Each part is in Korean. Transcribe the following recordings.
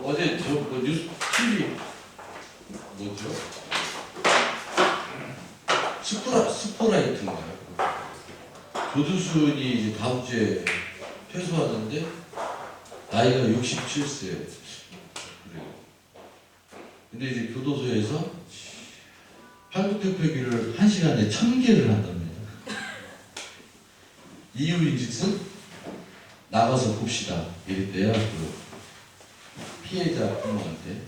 어제 저 뉴스 TV 뭐죠? 스포라이트인가요? 조두순이 이제 다음 주에 퇴소하는데 나이가 67세. 그래요. 근데 이제 교도소에서 팔굽혀펴기를 1시간에 1000개를 한답니다. 이유인즉슨 나가서 봅시다. 이랬대요. 그 피해자 부모한테.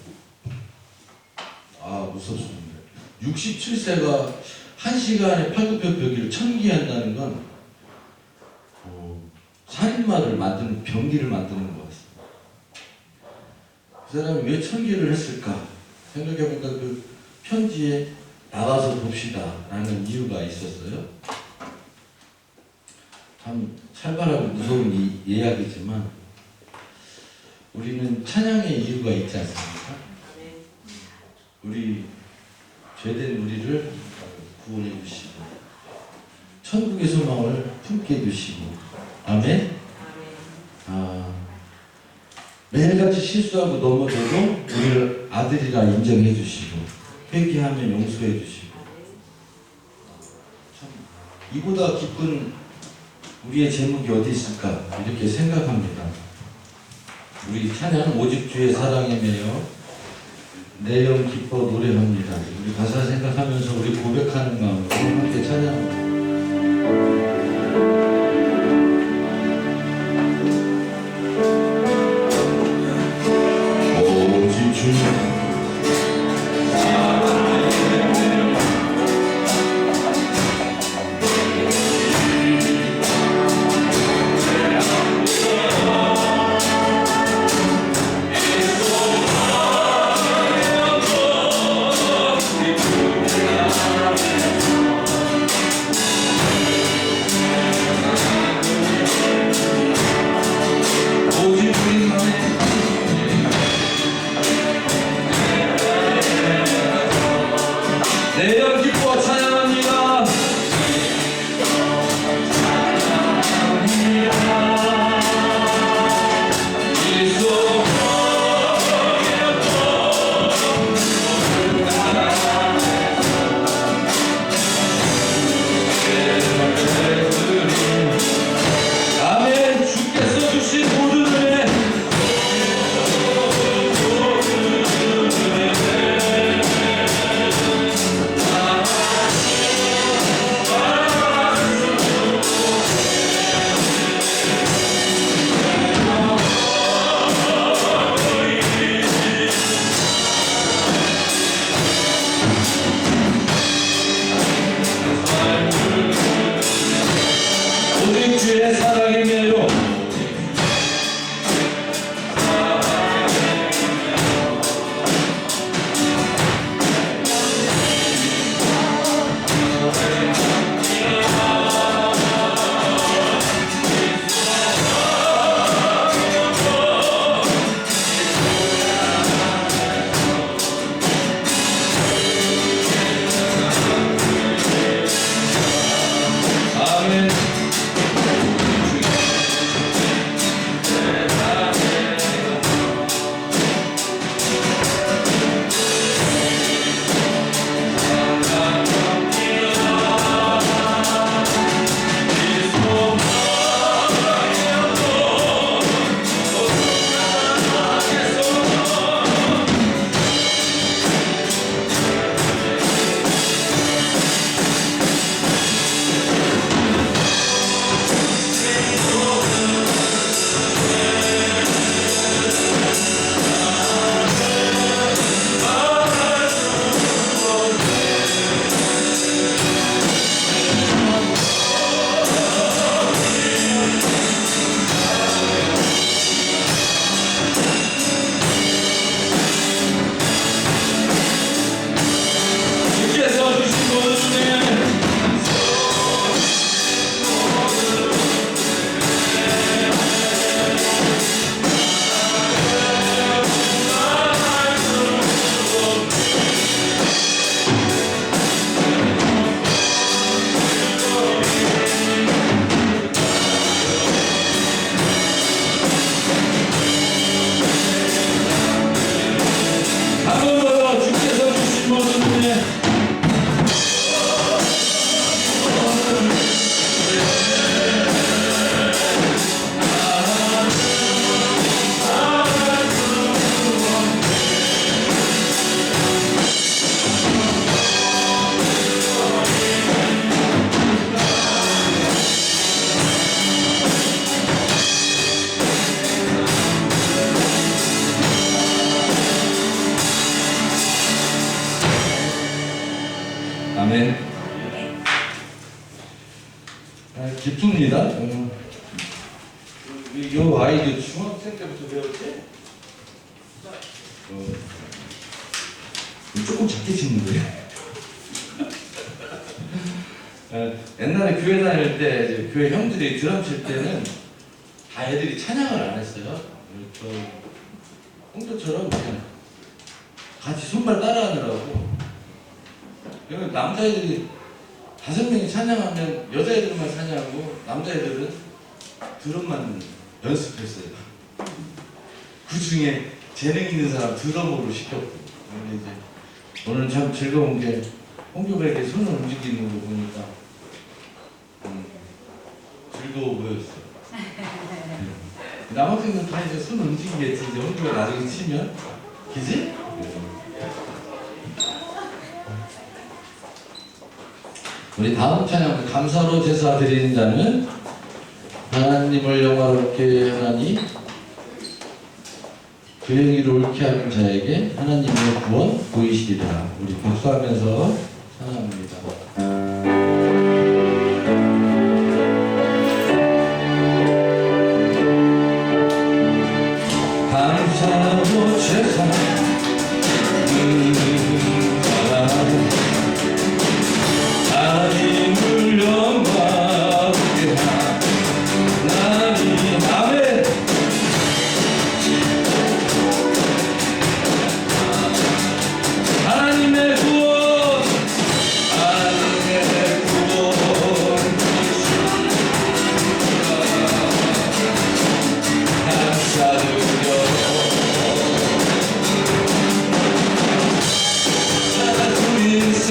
아, 무섭습니다. 67세가 1시간에 팔굽혀펴기를 1000개 한다는 건 살인마를 만드는, 병기를 만드는 것 같습니다. 그 사람이 왜 1000개를 했을까? 생각해보니까 그 편지에 나가서 봅시다 라는 이유가 있었어요. 참 살벌하고 무서운 이야기지만 우리는 찬양의 이유가 있지 않습니까? 우리 죄된 우리를 구원해 주시고 천국의 소망을 품게 해주시고 아멘. 매일같이 실수하고 넘어져도 우리를 아들이라 인정해 주시고 회개하면 용서해 주시고 참 이보다 기쁜 우리의 제목이 어디 있을까 이렇게 생각합니다. 우리 찬양 오직 주의 사랑에 매여 내 영 기뻐 노래합니다. 우리 가사 생각하면서 우리 고백하는 마음으로 함께 찬양합니다. 오직 주 처음입니다. 이 아이도 중학생 때부터 배웠지? 조금 작게 치는데. 옛날에 교회 다닐 때 이제 교회 형들이 드럼 칠 때는 다 애들이 찬양을 안 했어요. 홍조처럼 그냥 같이 손발 따라하느라고. 그러면 남자애들이 5명이 찬양하면 여자애들만 찬양하고 남자애들은 드럼만 연습했어요. 그 중에 재능 있는 사람 드럼으로 시켰고. 근데 이제 오늘 참 즐거운 게 홍교백이 손을 움직이는 거 보니까 즐거워 보였어요. 남학생들 다 이제 손 움직이겠지. 이제 홍교백 나중에 치면, 그지? 우리 다음 찬양 감사로 제사 드리는 자는 하나님을 영화롭게 하나니 그 행위를 옳게 하는 자에게 하나님의 구원 보이시리라. 우리 복수하면서 찬양합니다. 감사로 제사 드리는 자는 하나님을 영화롭게 하나님. 아멘. 하나님의 구원, 하나님의 구원 감사드려. 주인세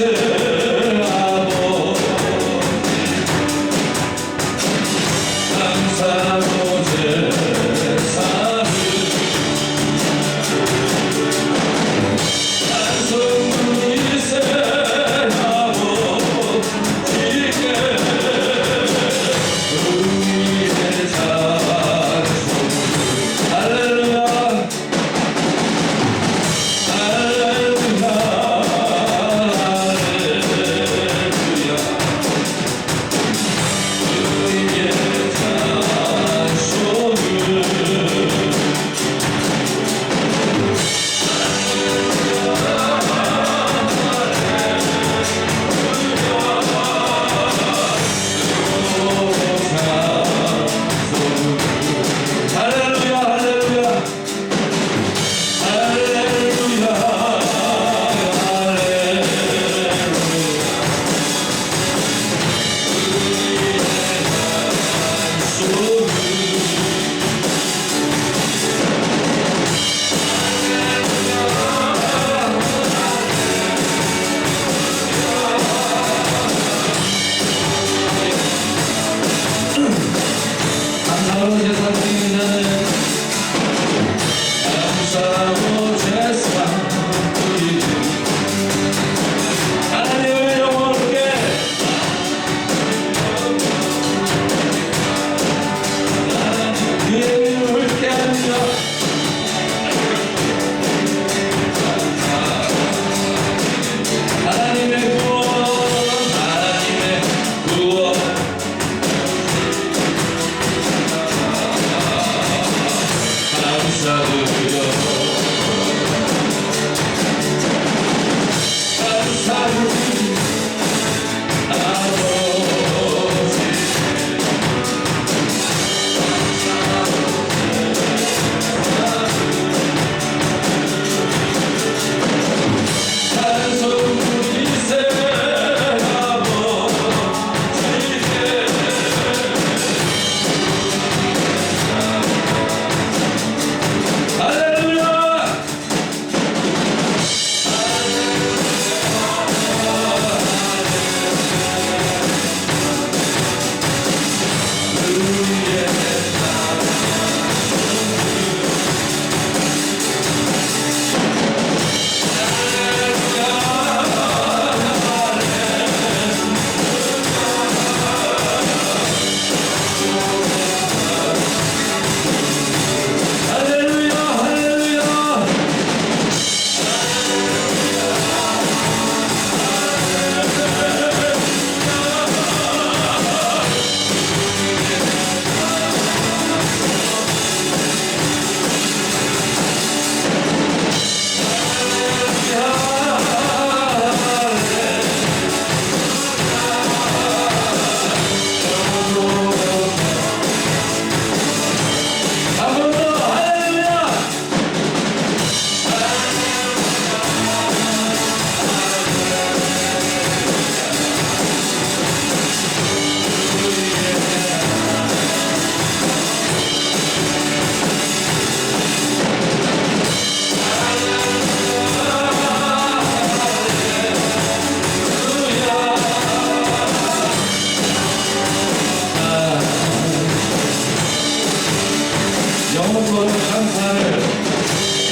영원토록 감사를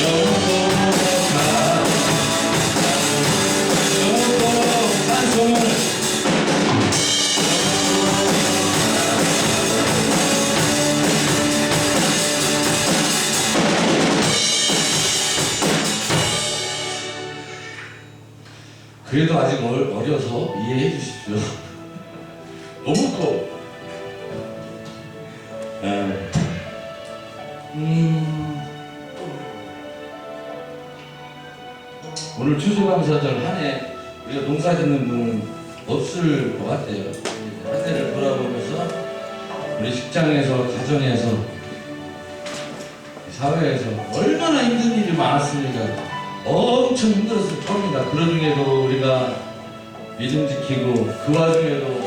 영원토록 찬송을 그래도 아직 어려서 이해해 주십시오. 너무 커. 오늘 추수감사절 한 해 우리가 농사 짓는 분은 없을 것 같아요. 한 해를 돌아보면서 우리 직장에서, 가정에서, 사회에서 얼마나 힘든 일이 많았습니까? 엄청 힘들었을 겁니다. 그런 중에도 우리가 믿음 지키고 그 와중에도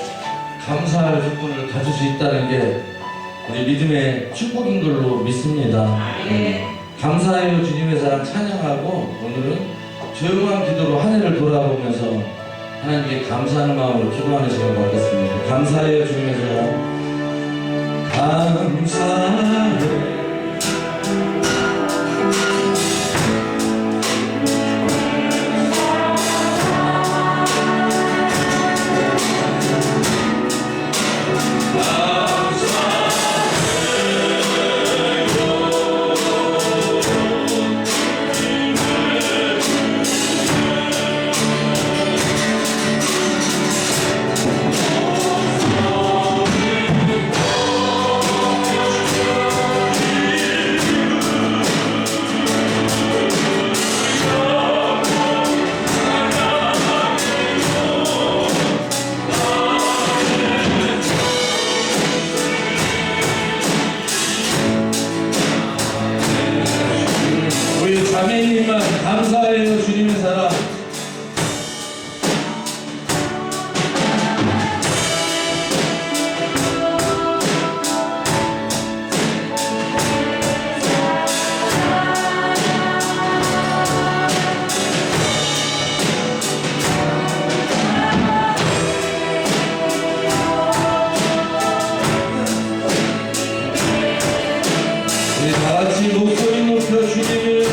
감사할 조건을 가질 수 있다는 게 우리 믿음의 축복인 걸로 믿습니다. 감사해요 주님의 사랑 찬양하고 오늘은 조용한 기도로 한 해를 돌아보면서 하나님께 감사하는 마음으로 기도하는 시간 갖겠습니다. 감사해요 주님의 사랑 감사해 자매님만 감사해요 주님의 사랑 우리 다같이 목소리 높여 주님을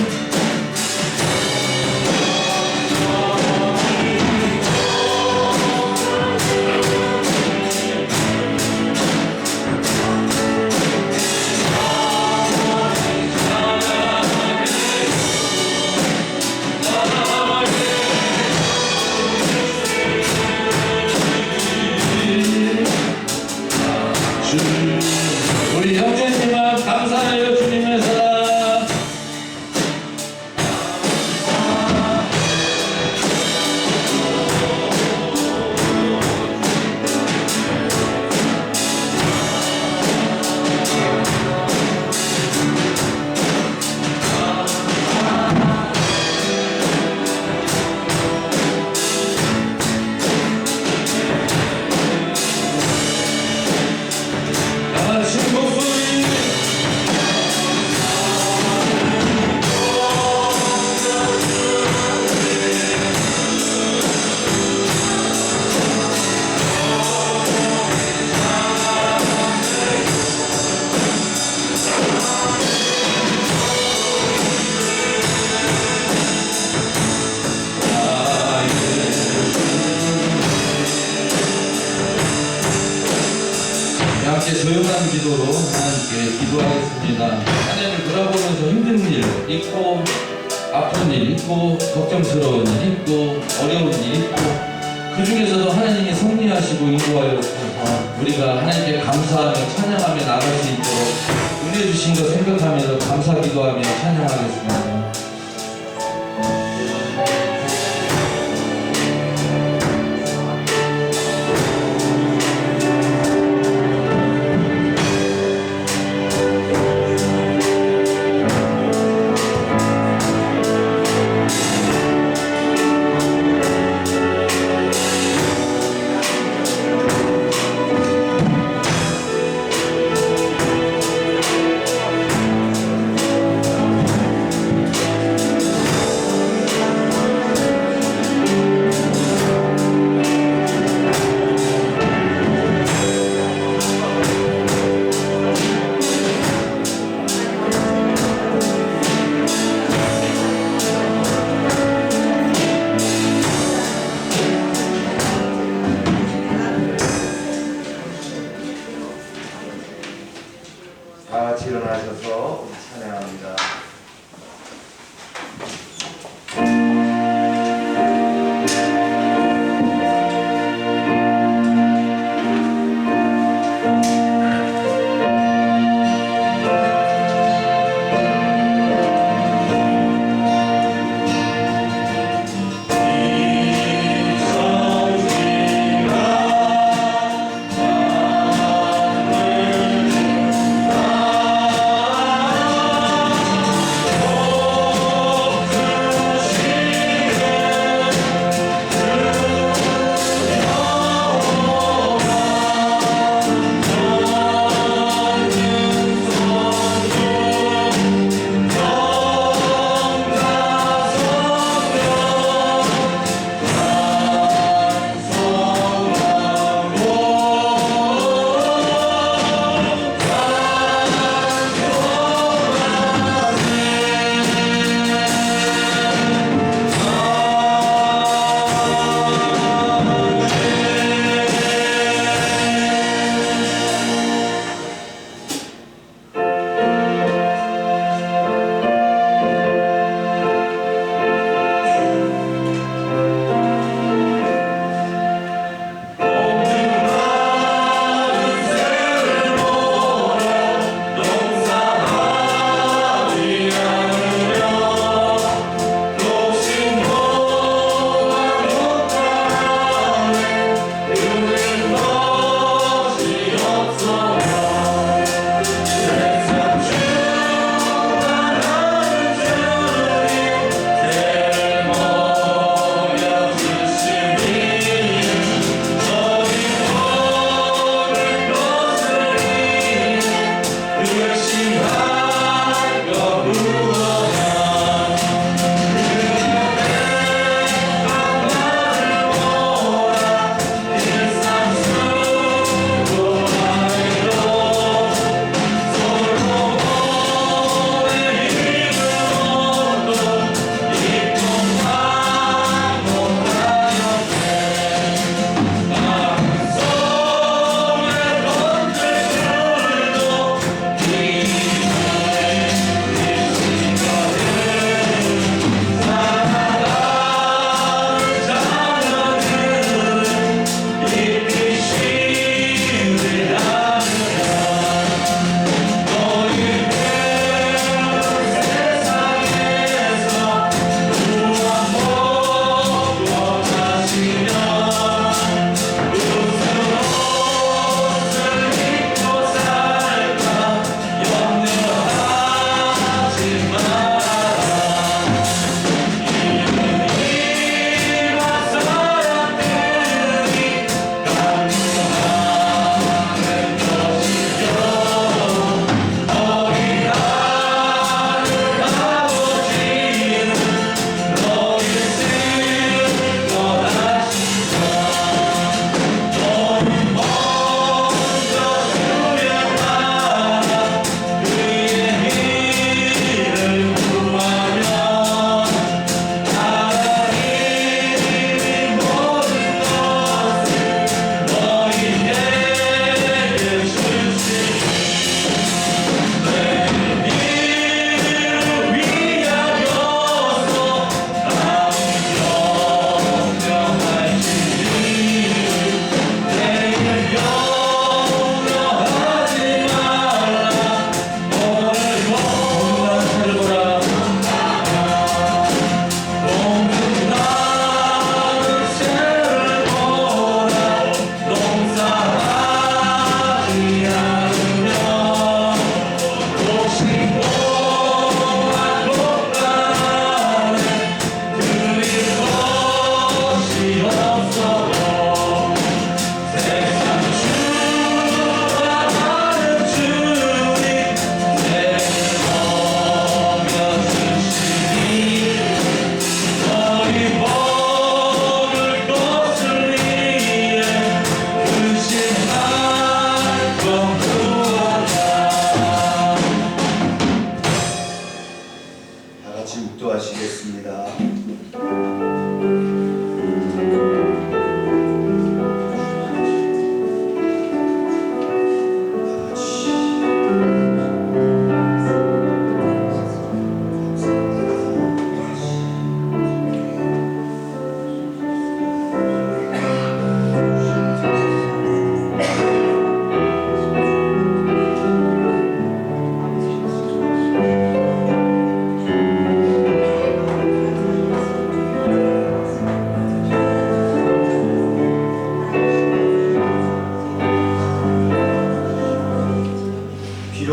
우리 형제님만 감사해요 주님의 사랑 다같이 목소리 함께 조용한 기도로 하나님께 기도하겠습니다. 한 해를 돌아보면서 힘든 일 있고 아픈 일 있고 걱정스러운 일 있고 어려운 일 있고 그 중에서도 하나님이 섭리하시고 인도하여 주셔서 우리가 하나님께 감사하며 찬양하며 나갈 수 있도록 은혜 주신 것 생각하면서 감사 기도하며 찬양하겠습니다. 다 같이 일어나셔서 우리 찬양합니다.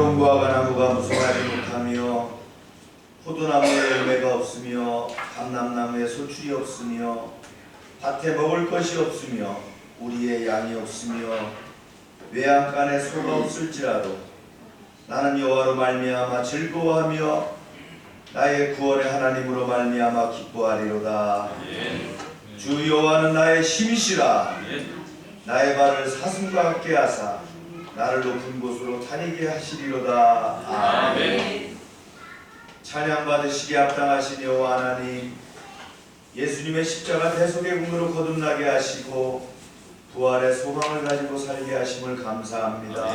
좋은 무화과 나무가 무성하지 못하며 포도나무에 열매가 없으며 감람나무에 소출이 없으며 밭에 먹을 것이 없으며 우리의 양이 없으며 외양간에 소가 없을지라도 나는 여호와로 말미암아 즐거워하며 나의 구원의 하나님으로 말미암아 기뻐하리로다. 주 여호와는 나의 힘이시라. 나의 발을 사슴과 같게 하사 나를 높은 곳으로 다니게 하시리로다. 아멘. 찬양 받으시기에 합당하신 여호와 하나님, 예수님의 십자가 대속의 공로로 거듭나게 하시고 부활의 소망을 가지고 살게 하심을 감사합니다.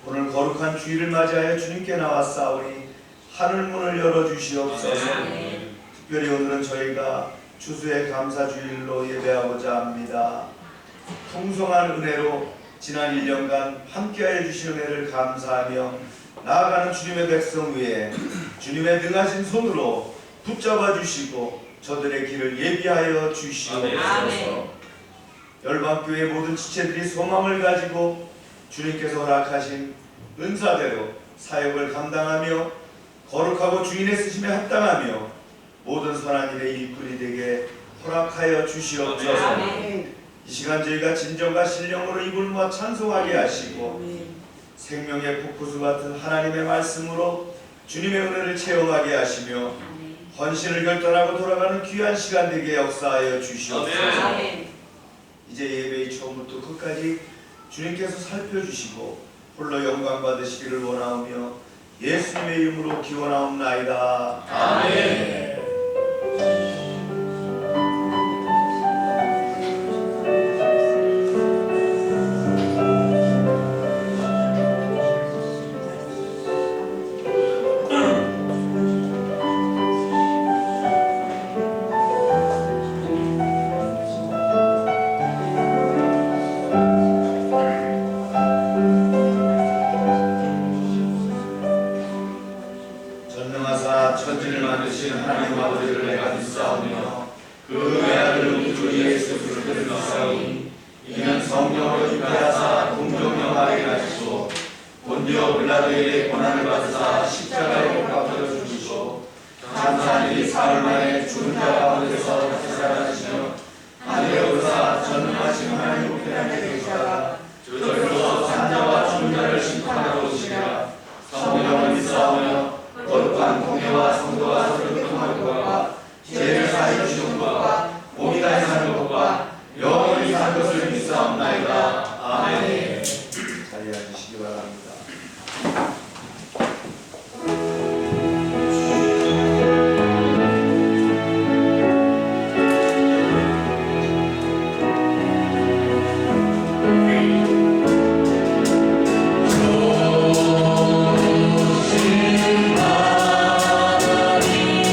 오늘 거룩한 주일을 맞이하여 주님께 나왔사오니 하늘문을 열어주시옵소서. 특별히 오늘은 저희가 추수의 감사주일로 예배하고자 합니다. 풍성한 은혜로 지난 1년간 함께하여 주신 은혜를 감사하며 나아가는 주님의 백성 위에 주님의 능하신 손으로 붙잡아 주시고 저들의 길을 예비하여 주시옵소서. 열방교회 모든 지체들이 소망을 가지고 주님께서 허락하신 은사대로 사역을 감당하며 거룩하고 주인의 쓰심에 합당하며 모든 선한 일의 일꾼이 되게 허락하여 주시옵소서. 이 시간 저희가 진정과 신령으로 입을 모아 찬송하게 하시고 생명의 폭포수 같은 하나님의 말씀으로 주님의 은혜를 체험하게 하시며 헌신을 결단하고 돌아가는 귀한 시간 되게 역사하여 주시옵소서. 이제 예배의 처음부터 끝까지 주님께서 살펴주시고 홀로 영광 받으시기를 원하오며 예수님의 이름으로 기원하옵나이다. 아멘. 전능하사 천지를 만드신 하나님 아버지를 내가 믿사오며 그 외아들 우주 예수 그리스도를 믿사오니 이는 성령으로 잉태하사 동정녀 마리아를 하시고 본디오 빌라도에게 고난을 받으사 십자가에 못 박혀 죽으시고 장사한 지 사흘 만에 죽은 자 가운데서 다시 살아나시며 하늘에 오르사 전능하신 하나님 우편에 계시다가 저절로 산자와 죽은 자를 심판하러 오시리라. 성령을 믿사오며 거룩한 공예와 성도와 서로 통하는 것과 죄를 사하여 주시는 것과 몸이 다시 사는 것과 영원히 사는 것을 믿사옵나이다. 아멘. 자리에 앉으시기 바랍니다. 조심하리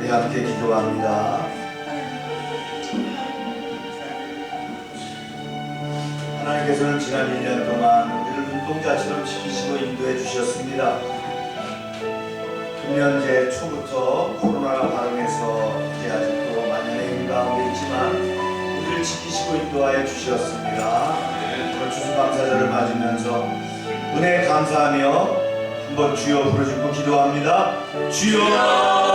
우리 함께 기도합니다. 하나님께서는 지난 1년 동안 우리를 눈동자처럼 지키시고 인도해 주셨습니다. 금년제 초부터 코로나가 발생해서 이제 아직도 만연의 일 가운데 있지만 우리를 지키시고 인도하여 주셨습니다. 오늘 추수감사절을 맞으면서 은혜 감사하며 한번 주여 부르짖고 기도합니다. 주여!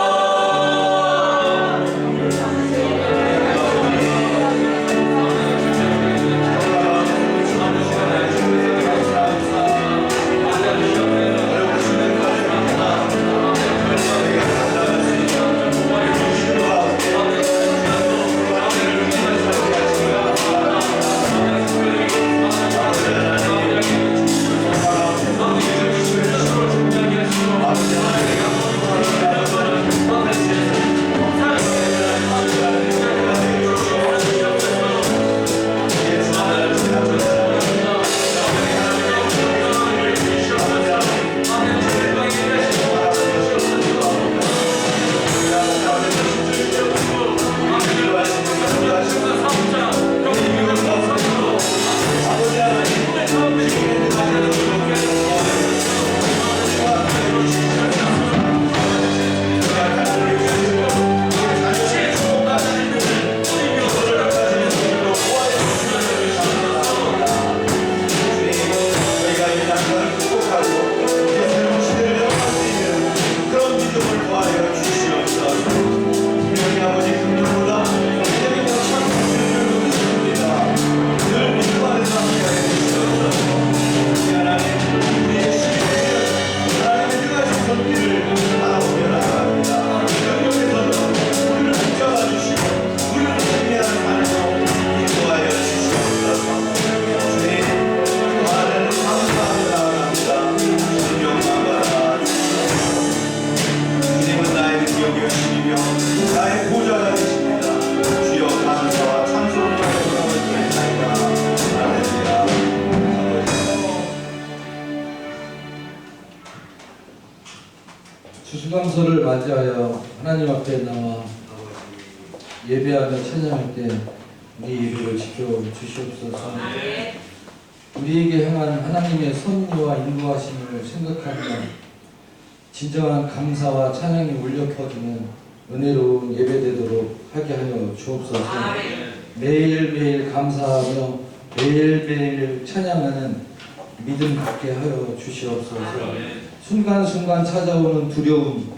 추수감사를 맞이하여 하나님 앞에 나와 예배하며 찬양할 때 우리 예배를 지켜주시옵소서. 우리에게 향한 하나님의 섭리와 인도하심을 생각하며 진정한 감사와 찬양이 울려 퍼지는 은혜로운 예배되도록 하게 하여 주옵소서. 매일매일 감사하며 매일매일 찬양하는 믿음 갖게 하여 주시옵소서. 순간순간 찾아오는 두려움,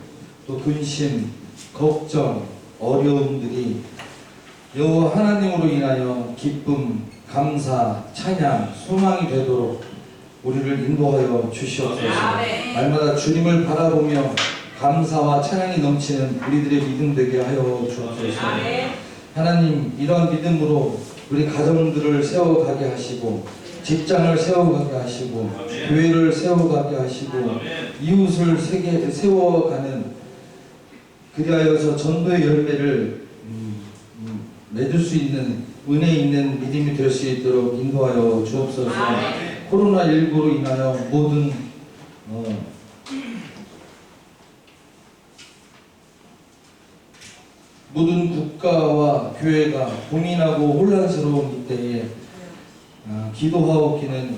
또 근심, 걱정, 어려움들이 여호와 하나님으로 인하여 기쁨, 감사, 찬양, 소망이 되도록 우리를 인도하여 주시옵소서. 날마다 주님을 바라보며 감사와 찬양이 넘치는 우리들의 믿음 되게 하여 주옵소서. 하나님, 이런 믿음으로 우리 가정들을 세워가게 하시고 직장을 세워가게 하시고 교회를 세워가게 하시고 이웃을 세워가는, 그리하여서 전도의 열매를 맺을 수 있는 은혜 있는 믿음이 될 수 있도록 인도하여 주옵소서. 코로나19로 인하여 모든 국가와 교회가 고민하고 혼란스러운 이때에 기도하옵기는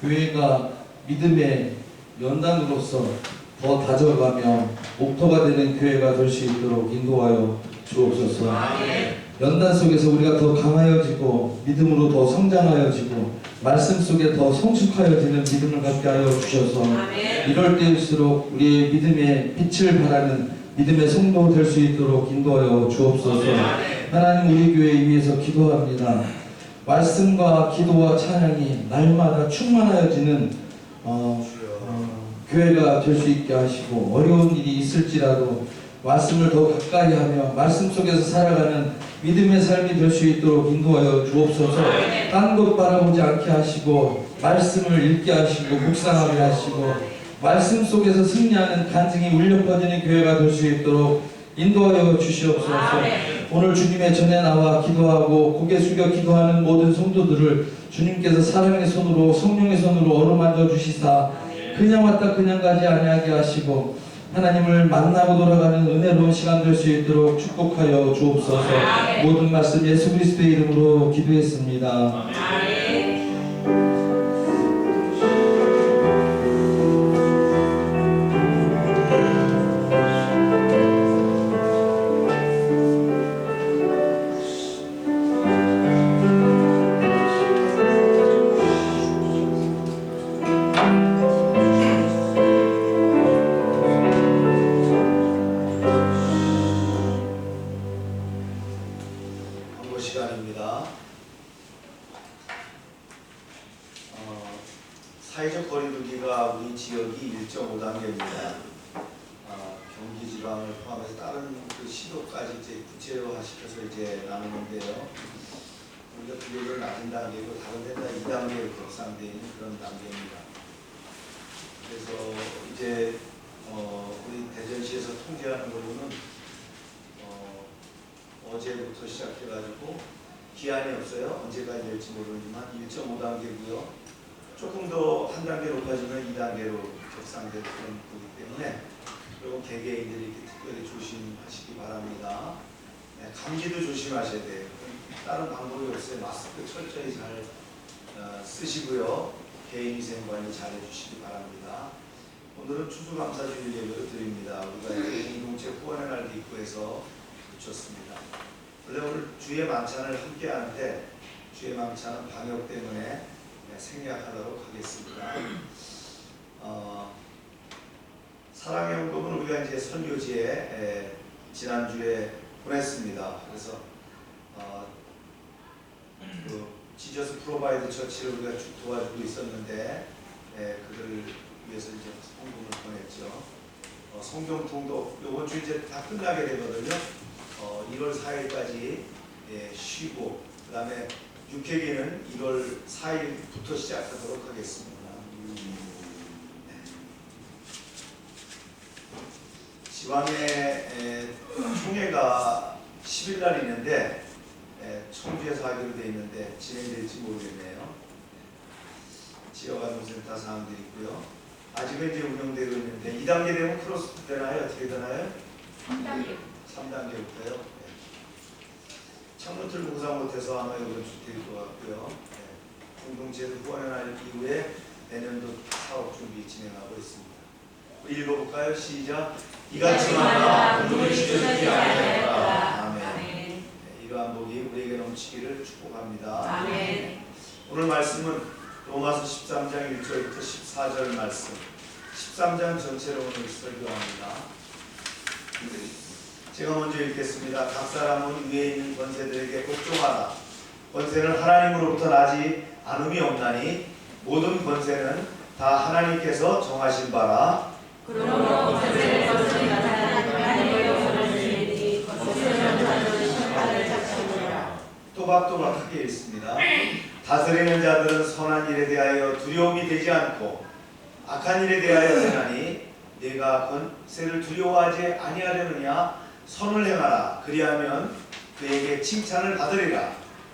교회가 믿음의 연단으로서 더 다져가며 목표가 되는 교회가 될 수 있도록 인도하여 주옵소서. 연단 속에서 우리가 더 강하여지고 믿음으로 더 성장하여지고 말씀 속에 더 성숙하여지는 믿음을 갖게 하여 주셔서 이럴 때일수록 우리의 믿음의 빛을 발하는 믿음의 성도 될 수 있도록 인도하여 주옵소서. 하나님, 우리 교회 위해서 기도합니다. 말씀과 기도와 찬양이 날마다 충만하여지는 교회가 될 수 있게 하시고, 어려운 일이 있을지라도 말씀을 더 가까이 하며 말씀 속에서 살아가는 믿음의 삶이 될 수 있도록 인도하여 주옵소서. 딴 것 바라보지 않게 하시고 말씀을 읽게 하시고 묵상하게 하시고 말씀 속에서 승리하는 간증이 울려 퍼지는 교회가 될 수 있도록 인도하여 주시옵소서. 오늘 주님의 전에 나와 기도하고 고개 숙여 기도하는 모든 성도들을 주님께서 사랑의 손으로 성령의 손으로 어루만져 주시사 그냥 왔다 그냥 가지 아니하게 하시고 하나님을 만나고 돌아가는 은혜로운 시간 될 수 있도록 축복하여 주옵소서. 모든 말씀 예수 그리스도의 이름으로 기도했습니다. 광고 시간입니다. 사회적 거리두기가 우리 지역이 1.5단계입니다. 경기 지방을 포함해서 다른 그 시도까지 이제 구체화시켜서 이제 나누는데요. 우리가 비교적 낮은 단계고 다른 데다 2단계로 격상되어 있는 그런 단계입니다. 그래서 이제 우리 대전시에서 통제하는 걸로는 어제부터 시작해가지고 기한이 없어요. 언제까지 될지 모르지만 1.5단계고요. 조금 더 한 단계 높아지면 2단계로 격상될 그런 거기 때문에 그리고 개개인들이 이렇게 특별히 조심하시기 바랍니다. 네, 감기도 조심하셔야 돼요. 다른 방법이 없어요. 마스크 철저히 잘 쓰시고요. 개인위생 관리 잘 해주시기 바랍니다. 오늘은 추수감사주일 예배를 드립니다. 우리가 이제 공동체 후원의 날 기구에서 붙였습니다. 원래 오늘 주의 만찬을 함께 하는데 주의 만찬은 방역 때문에 생략하도록 하겠습니다. 사랑의 헌금은 우리가 이제 선교지에 지난주에 보냈습니다. 그래서 그 지저스 프로바이드 처치를 우리가 쭉 도와주고 있었는데 그들을 위해서 이제 헌금을 보냈죠. 성경통도 이번 주 이제 다 끝나게 되거든요. 1월 4일까지 쉬고 그 다음에 육회기는 1월 4일부터 시작하도록 하겠습니다. 지방의 총회가 10일 날 있는데 청주에서 하기로 되어 있는데 진행될지 모르겠네요. 지역안전센터 사항들이 있고요. 아직은 이제 운영되고 있는데 2단계 되면 크로스 되나요? 어떻게 되나요? 3단계부터요. 창문틀 공사 못해서 아마 이번 주 될 것 같고요. 공동체를 후원의 날 이후에 내년도 사업 준비 진행하고 있습니다. 우리 읽어볼까요? 시작. 이같이 만나 공동을 지켜주지 아니하였다. 아멘. 이러한 복이 우리에게 넘치기를 축복합니다. 아멘. 오늘 말씀은 로마서 13장 1절부터 14절 말씀. 13장 전체로 오늘 설교합니다. 제가 먼저 읽겠습니다. 각 사람은 위에 있는 권세들에게 복종하라. 권세는 하나님으로부터 나지 않음이 없나니 모든 권세는 다 하나님께서 정하신 바라. 그러므로 권세를 거스르지 않는 하나님의 영광을 주시니 거스르는 자들은 심판을 잡으리라. 또박또박하게 읽습니다. 다스리는 자들은 선한 일에 대하여 두려움이 되지 않고 악한 일에 대하여 되나니 네가 권세를 두려워하지 아니하려느냐. 선을 행하라. 그리하면 그에게 칭찬을 받으리라.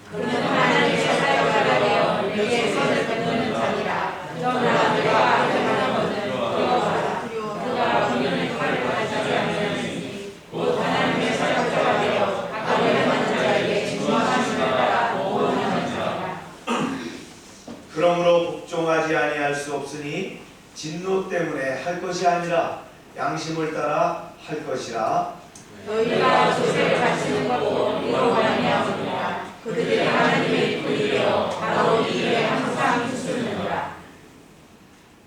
그는 하나님의 사역자가 되어 내게 선을 베푸는 자니라. 그러나 그가 행하는 것은 두려워하라. 그가 분명히 칼을 가지지 않으니 곧 하나님의 사역자가 되어 악을 행하는 자에게 진노하심을 따라 보호하는 자니라. 그러므로 복종하지 아니할 수 없으니 진노 때문에 할 것이 아니라 양심을 따라 할 것이라. 너희가 조세를 바치는 것도 이로 말미암으리라. 그들이 하나님의 일꾼이여 바로 이 일에 항상 힘쓰느니라.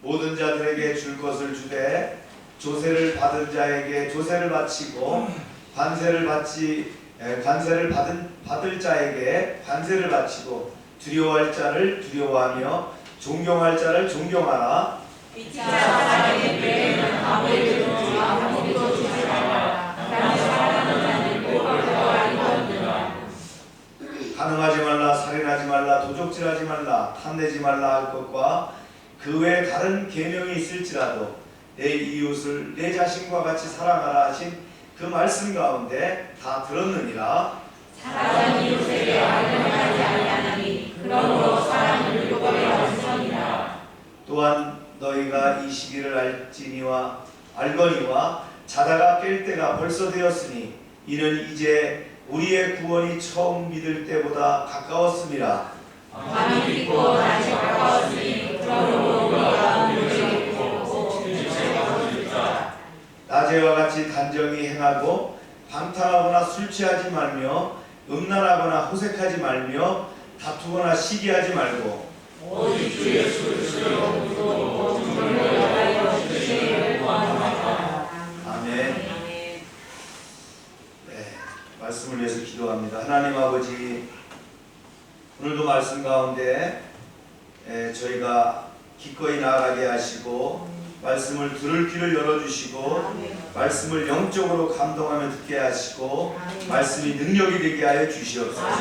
모든 자들에게 줄 것을 주되 조세를 받은 자에게 조세를 바치고 관세를 받을 자에게 관세를 바치고 두려워할 자를 두려워하며 존경할 자를 존경하라. 믿지 않는 사람에게 미래에는 아무 일도 아무것도 주지 말라. 가늠하지 말라, 살인하지 말라, 도적질하지 말라, 탐내지 말라 할 것과 그 외에 다른 계명이 있을지라도 내 이웃을 내 자신과 같이 사랑하라 하신 그 말씀 가운데 다 들었느니라. 사랑하는 이웃에게 악을 행하지 아니하나니 그러므로 사랑을 요구하여 하는 선이라. 또한 너희가 이 시기를 알지니와 알거니와 자다가 깰 때가 벌써 되었으니 이는 이제 우리의 구원이 처음 믿을 때보다 가까웠음이라. 많이 믿고 다시 가까웠으니 그러므로 우리가 문제를 믿고 죄가 보이자. 낮에와 같이 단정히 행하고 방탕하거나 술 취하지 말며 음란하거나 호색하지 말며 다투거나 시기하지 말고 오직 주 예수 그리스도로 믿고 주를 위하여 주시기를 구하노라. 아멘. 네, 말씀을 위해서 기도합니다. 하나님 아버지, 오늘도 말씀 가운데 저희가 기꺼이 나아가게 하시고 말씀을 들을 귀를 열어주시고 말씀을 영적으로 감동하며 듣게 하시고 말씀이 능력이 되게 하여 주시옵소서.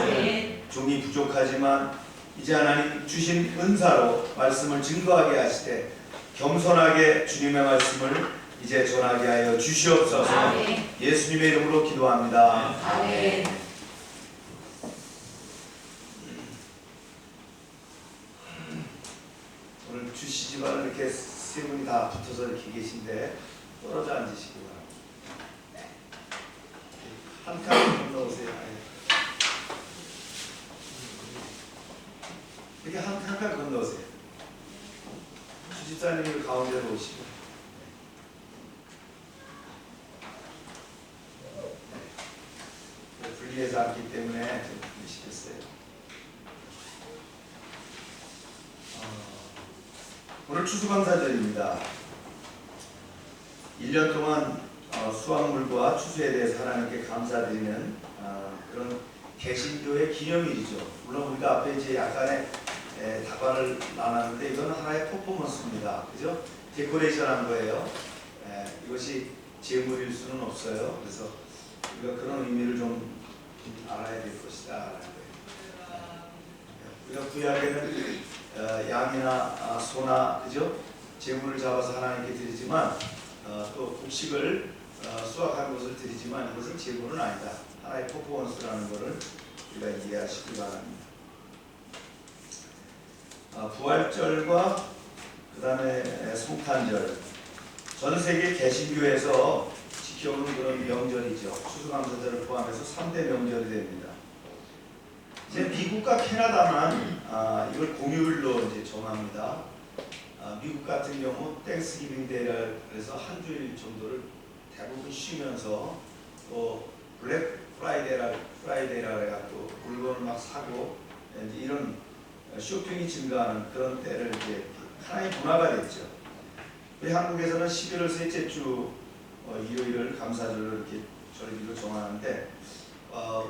종이 부족하지만 이제 하나님 주신 은사로 말씀을 증거하게 하시되 겸손하게 주님의 말씀을 이제 전하게 하여 주시옵소서. 예수님의 이름으로 기도합니다. 아멘. 오늘 주시지만 이렇게 세 분이 다 붙어서 이렇게 계신데 떨어져 앉으시기 바랍니다. 한 칸 건너오세요. 이렇게 한 칸 건너오세요. 주집사님이 가운데로 오시고. 분리해서 앉기 때문에 좀 분리시켰어요. 오늘 추수감사절입니다. 1년 동안 수확물과 추수에 대해서 하나님께 감사드리는 그런 개신교의 기념일이죠. 물론 우리가 앞에 이제 약간의 다발을 나눴는데 이건 하나의 퍼포먼스입니다. 그죠? 데코레이션한 거예요. 이것이 재물일 수는 없어요. 그래서 우리가 그런 의미를 좀 알아야 될 것이다 라는 거예요. 우리가 구약에는 양이나 소나 그죠? 재물을 잡아서 하나님께 드리지만 또 곡식을 수확한 것을 드리지만 이것은 재물은 아니다. 하나의 퍼포먼스라는 것을 우리가 이해하시기 바랍니다. 부활절과 그 다음에 성탄절, 전 세계 개신교에서 지켜오는 그런 명절이죠. 추수감사절을 포함해서 3대 명절이 됩니다. 이제 미국과 캐나다만 이걸 공휴일로 이제 정합니다. 미국 같은 경우 땡스기빙 데이라 그래서 한 주일 정도를 대부분 쉬면서 또 블랙 프라이데이라 해갖고 물건을 막 사고 이제 이런 쇼핑이 증가하는 그런 때를 이제 하나의 문화가 됐죠. 우리 한국에서는 11월 셋째 주 일요일을 감사절로 이렇게 절기로 정하는데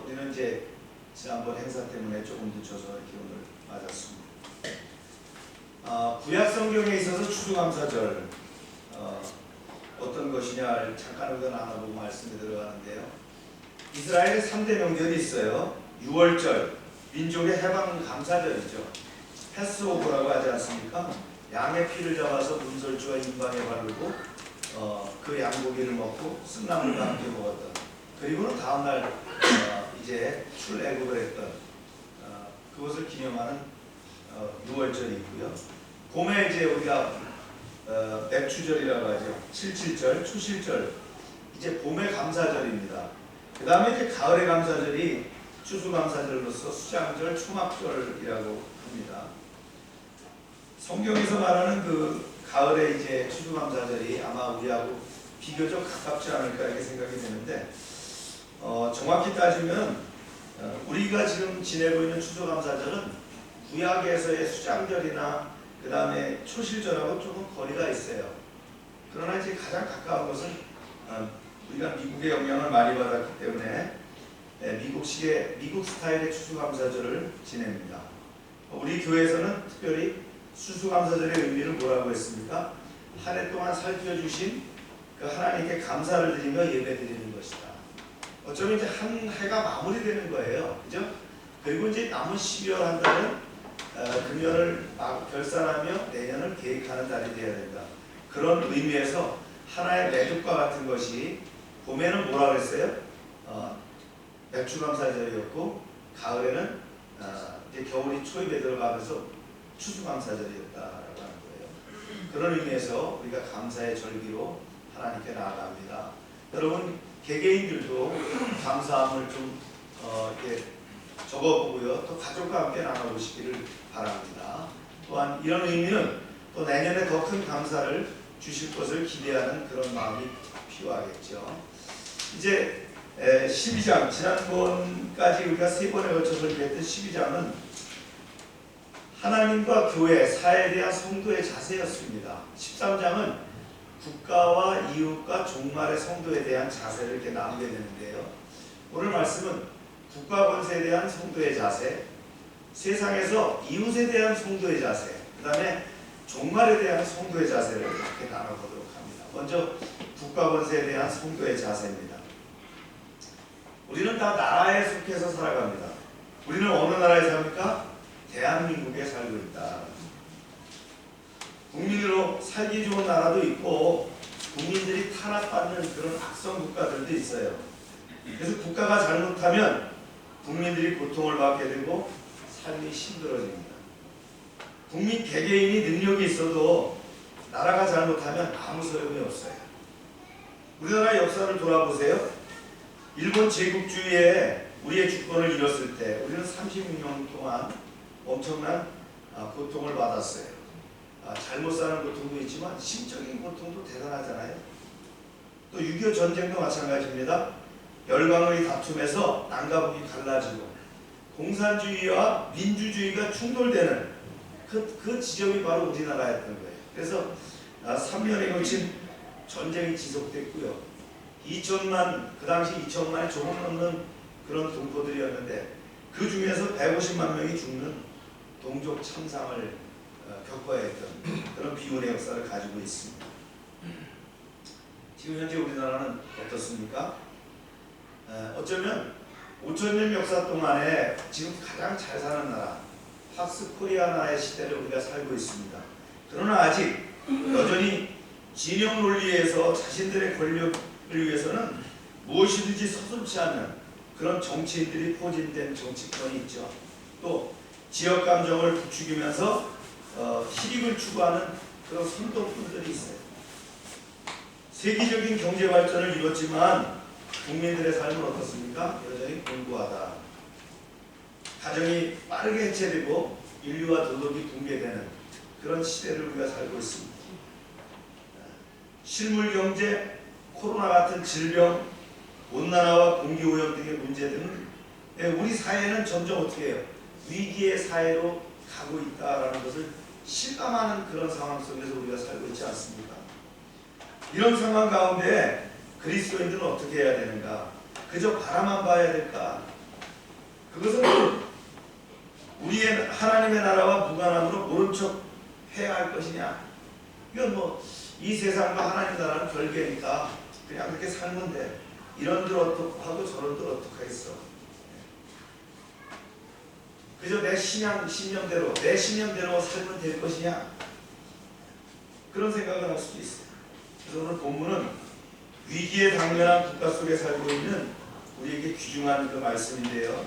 우리는 이제 지난번 행사 때문에 조금 늦춰서 이렇게 오늘 맞았습니다. 구약 성경에 있어서 추수감사절 어떤 것이냐 잠깐 우리가 나눠보고 말씀에 들어가는데요. 이스라엘에 3대 명절이 있어요. 6월절, 민족의 해방 감사절이죠. 패스오버라고 하지 않습니까? 양의 피를 잡아서 문설주와 인방에 바르고 그 양고기를 먹고 쓴나물과 함께 먹었던, 그리고는 다음날 이제 출애굽을 했던 그것을 기념하는 6월절이 있고요. 봄에 이제 우리가 맥추절이라고 하죠. 77절, 추실절, 이제 봄의 감사절입니다. 그 다음에 이제 가을의 감사절이 추수감사절로서 수장절, 초막절이라고 합니다. 성경에서 말하는 그 가을의 이제 추수감사절이 아마 우리하고 비교적 가깝지 않을까 이렇게 생각이 되는데 정확히 따지면 우리가 지금 지내고 있는 추수감사절은 구약에서의 수장절이나 그 다음에 초실절하고 조금 거리가 있어요. 그러나 이제 가장 가까운 것은 우리가 미국의 영향을 많이 받았기 때문에 미국 스타일의 추수감사절을 지냅니다. 우리 교회에서는 특별히 추수감사절의 의미를 뭐라고 했습니까? 한 해 동안 살펴주신 그 하나님께 감사를 드리며 예배드리는 것이다. 어쩌면 이제 한 해가 마무리되는 거예요. 그죠? 그리고 이제 남은 12월 한 달은 금년을 결산하며 내년을 계획하는 달이 되어야 된다. 그런 의미에서 하나의 매듭과 같은 것이 봄에는 뭐라 그랬어요? 맥주감사절이었고 가을에는 이제 겨울이 초입에 들어가면서 추수감사절이었다라고 하는 거예요. 그런 의미에서 우리가 감사의 절기로 하나님께 나아갑니다. 여러분 개개인들도 감사함을 좀 이렇게 적어보고요. 또 가족과 함께 나눠보시기를 바랍니다. 또한 이런 의미는 또 내년에 더 큰 감사를 주실 것을 기대하는 그런 마음이 필요하겠죠. 이제 12장, 지난번까지 우리가 3번에 걸쳐 설교했던 12장은 하나님과 교회, 사회에 대한 성도의 자세였습니다. 13장은 국가와 이웃과 종말의 성도에 대한 자세를 이렇게 나누게 되는데요. 오늘 말씀은 국가 권세에 대한 성도의 자세, 세상에서 이웃에 대한 성도의 자세, 그 다음에 종말에 대한 성도의 자세를 이렇게 나눠보도록 합니다. 먼저 국가 권세에 대한 성도의 자세입니다. 우리는 다 나라에 속해서 살아갑니다. 우리는 어느 나라에 삽니까? 대한민국에 살고 있다. 국민으로 살기 좋은 나라도 있고 국민들이 탄압받는 그런 악성 국가들도 있어요. 그래서 국가가 잘못하면 국민들이 고통을 받게 되고 삶이 힘들어집니다. 국민 개개인이 능력이 있어도 나라가 잘못하면 아무 소용이 없어요. 우리나라 역사를 돌아보세요. 일본 제국주의에 우리의 주권을 잃었을 때 우리는 36년 동안 엄청난 고통을 받았어요. 잘못 사는 고통도 있지만 심적인 고통도 대단하잖아요. 또 6.25 전쟁도 마찬가지입니다. 열강의 다툼에서 남과 북이 갈라지고 공산주의와 민주주의가 충돌되는 그 지점이 바로 우리나라였던 거예요. 그래서 3년에 걸친 전쟁이 지속됐고요. 그 당시 2천만이 조금 넘는 그런 동포들이었는데 그 중에서 150만 명이 죽는 동족 참상을 겪어야 했던 그런 비운의 역사를 가지고 있습니다. 지금 현재 우리나라는 어떻습니까? 어쩌면 5천년 역사 동안에 지금 가장 잘 사는 나라, 팍스 코리아나의 시대를 우리가 살고 있습니다. 그러나 아직 여전히 진영 논리에서 자신들의 권력을 위해서는 무엇이든지 서슴지 않는 그런 정치인들이 포진된 정치권이 있죠. 또 지역 감정을 부추기면서 희릭을 추구하는 그런 선동꾼들이 있어요. 세계적인 경제 발전을 이뤘지만 국민들의 삶은 어떻습니까? 여전히 공고하다. 가정이 빠르게 해체되고 인류와 도덕이 붕괴되는 그런 시대를 우리가 살고 있습니다. 실물 경제, 코로나 같은 질병, 온난화와 공기오염 등의 문제 등 우리 사회는 점점 어떻게 해요? 위기의 사회로 가고 있다라는 것을 실감하는 그런 상황 속에서 우리가 살고 있지 않습니까? 이런 상황 가운데 그리스도인들은 어떻게 해야 되는가? 그저 바라만 봐야 될까? 그것은 우리의 하나님의 나라와 무관함으로 모른 척 해야 할 것이냐? 이건 이 세상과 하나님 나라는 별개니까 그냥 그렇게 살면 돼. 이런들 어떻고 하고 저런들 어떡하겠어. 그저 내 신념대로 살면 될 것이냐? 그런 생각을 할 수도 있어요. 그래서 오늘 본문은 위기에 당면한 국가 속에 살고 있는 우리에게 귀중한 그 말씀인데요.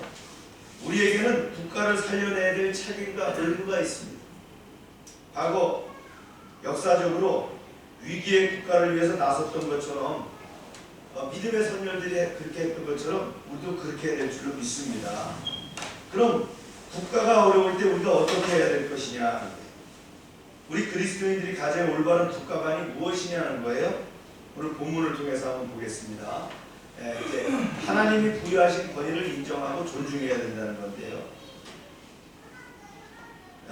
우리에게는 국가를 살려내야 될 책임과 의무가 있습니다. 과거 역사적으로 위기의 국가를 위해서 나섰던 것처럼 믿음의 선열들이 그렇게 했던 것처럼 우리도 그렇게 해야 될 줄로 믿습니다. 그럼 국가가 어려울 때 우리가 어떻게 해야 될 것이냐? 우리 그리스도인들이 가져야 올바른 국가관이 무엇이냐는 거예요. 오늘 본문을 통해서 한번 보겠습니다. 이제 하나님이 부여하신 권위를 인정하고 존중해야 된다는 건데요.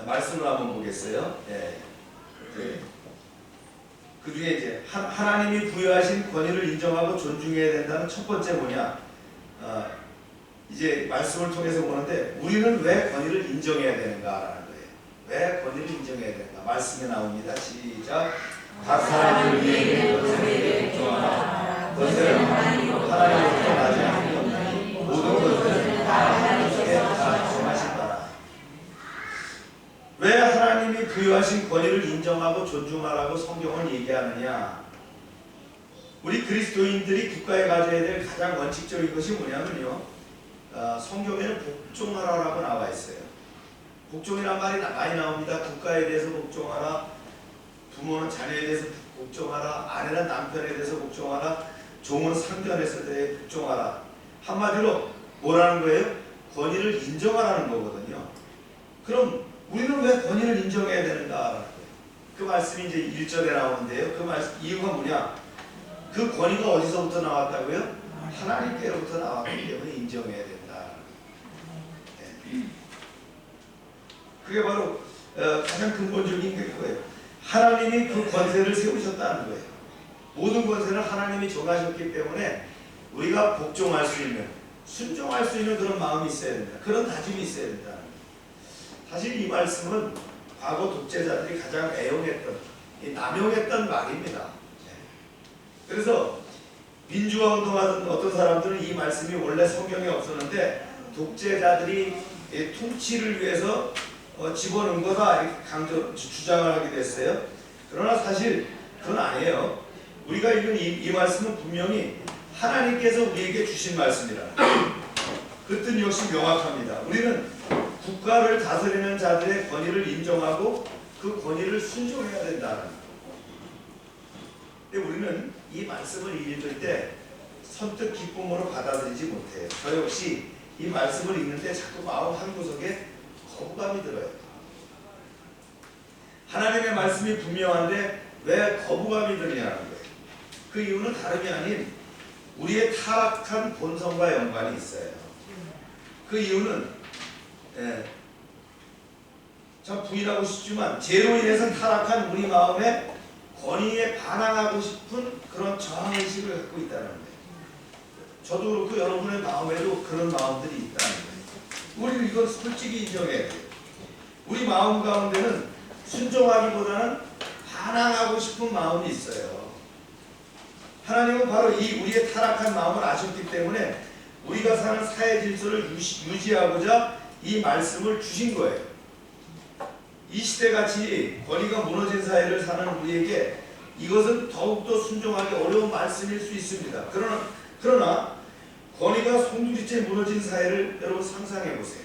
말씀을 한번 보겠어요. 그 중에 이제 하나님이 부여하신 권위를 인정하고 존중해야 된다는 첫 번째 뭐냐? 이제 말씀을 통해서 보는데 우리는 왜 권위를 인정해야 되는가라는 거예요. 왜 권위를 인정해야 되는가? 말씀에 나옵니다. 시작. 각 사람을 위해 권세를 인정하라. 권세는 하나님으로부터 나지 않으니 모든 것들은 다 하나님께 다 정하신 바라. 왜 하나님이 부여하신 권위를 인정하고 존중하라고 성경은 얘기하느냐? 우리 그리스도인들이 국가에 가져야 될 가장 원칙적인 것이 뭐냐면요. 성경에는 복종하라라고 나와 있어요. 복종이란 말이 많이 나옵니다. 국가에 대해서 복종하라. 부모는 자녀에 대해서 복종하라. 아내는 남편에 대해서 복종하라. 종은 상견에서 대해 복종하라. 한마디로 뭐라는 거예요? 권위를 인정하라는 거거든요. 그럼 우리는 왜 권위를 인정해야 되는가? 그 말씀이 이제 1절에 나오는데요. 그 말씀 이유가 뭐냐? 그 권위가 어디서부터 나왔다고요? 하나님께로부터 나왔기 때문에 인정해야 된다. 네. 그게 바로 가장 근본적인 게 그거예요. 하나님이 그 권세를 세우셨다는 거예요. 모든 권세는 하나님이 정하셨기 때문에 우리가 복종할 수 있는, 순종할 수 있는 그런 마음이 있어야 된다. 그런 다짐이 있어야 된다. 사실 이 말씀은 과거 독재자들이 가장 애용했던, 남용했던 말입니다. 그래서 민주화 운동하던 어떤 사람들은 이 말씀이 원래 성경에 없었는데 독재자들이 통치를 위해서 집어넣은 거다 이렇게 주장을 하게 됐어요. 그러나 사실 그건 아니에요. 우리가 읽은 이 말씀은 분명히 하나님께서 우리에게 주신 말씀이라. 그 뜻 역시 명확합니다. 우리는 국가를 다스리는 자들의 권위를 인정하고 그 권위를 순종해야 된다는 거예요. 근데 우리는 이 말씀을 읽을 때 선뜻 기쁨으로 받아들이지 못해요. 저 역시 이 말씀을 읽는데 자꾸 마음 한구석에 거부감이 들어요. 하나님의 말씀이 분명한데 왜 거부감이 드느냐는 거예요. 그 이유는 다름이 아닌 우리의 타락한 본성과 연관이 있어요. 그 이유는 참 부인하고 싶지만 죄로 인해서 타락한 우리 마음에 권위에 반항하고 싶은 그런 저항의식을 갖고 있다는 거예요. 저도 그렇고 여러분의 마음에도 그런 마음들이 있다는 거예요. 우리는 이걸 솔직히 인정해야 돼요. 우리 마음 가운데는 순종하기보다는 반항하고 싶은 마음이 있어요. 하나님은 바로 이 우리의 타락한 마음을 아셨기 때문에 우리가 사는 사회 질서를 유지하고자 이 말씀을 주신 거예요. 이 시대같이 권위가 무너진 사회를 사는 우리에게 이것은 더욱더 순종하기 어려운 말씀일 수 있습니다. 그러나 권위가 송두리째 무너진 사회를 여러분 상상해 보세요.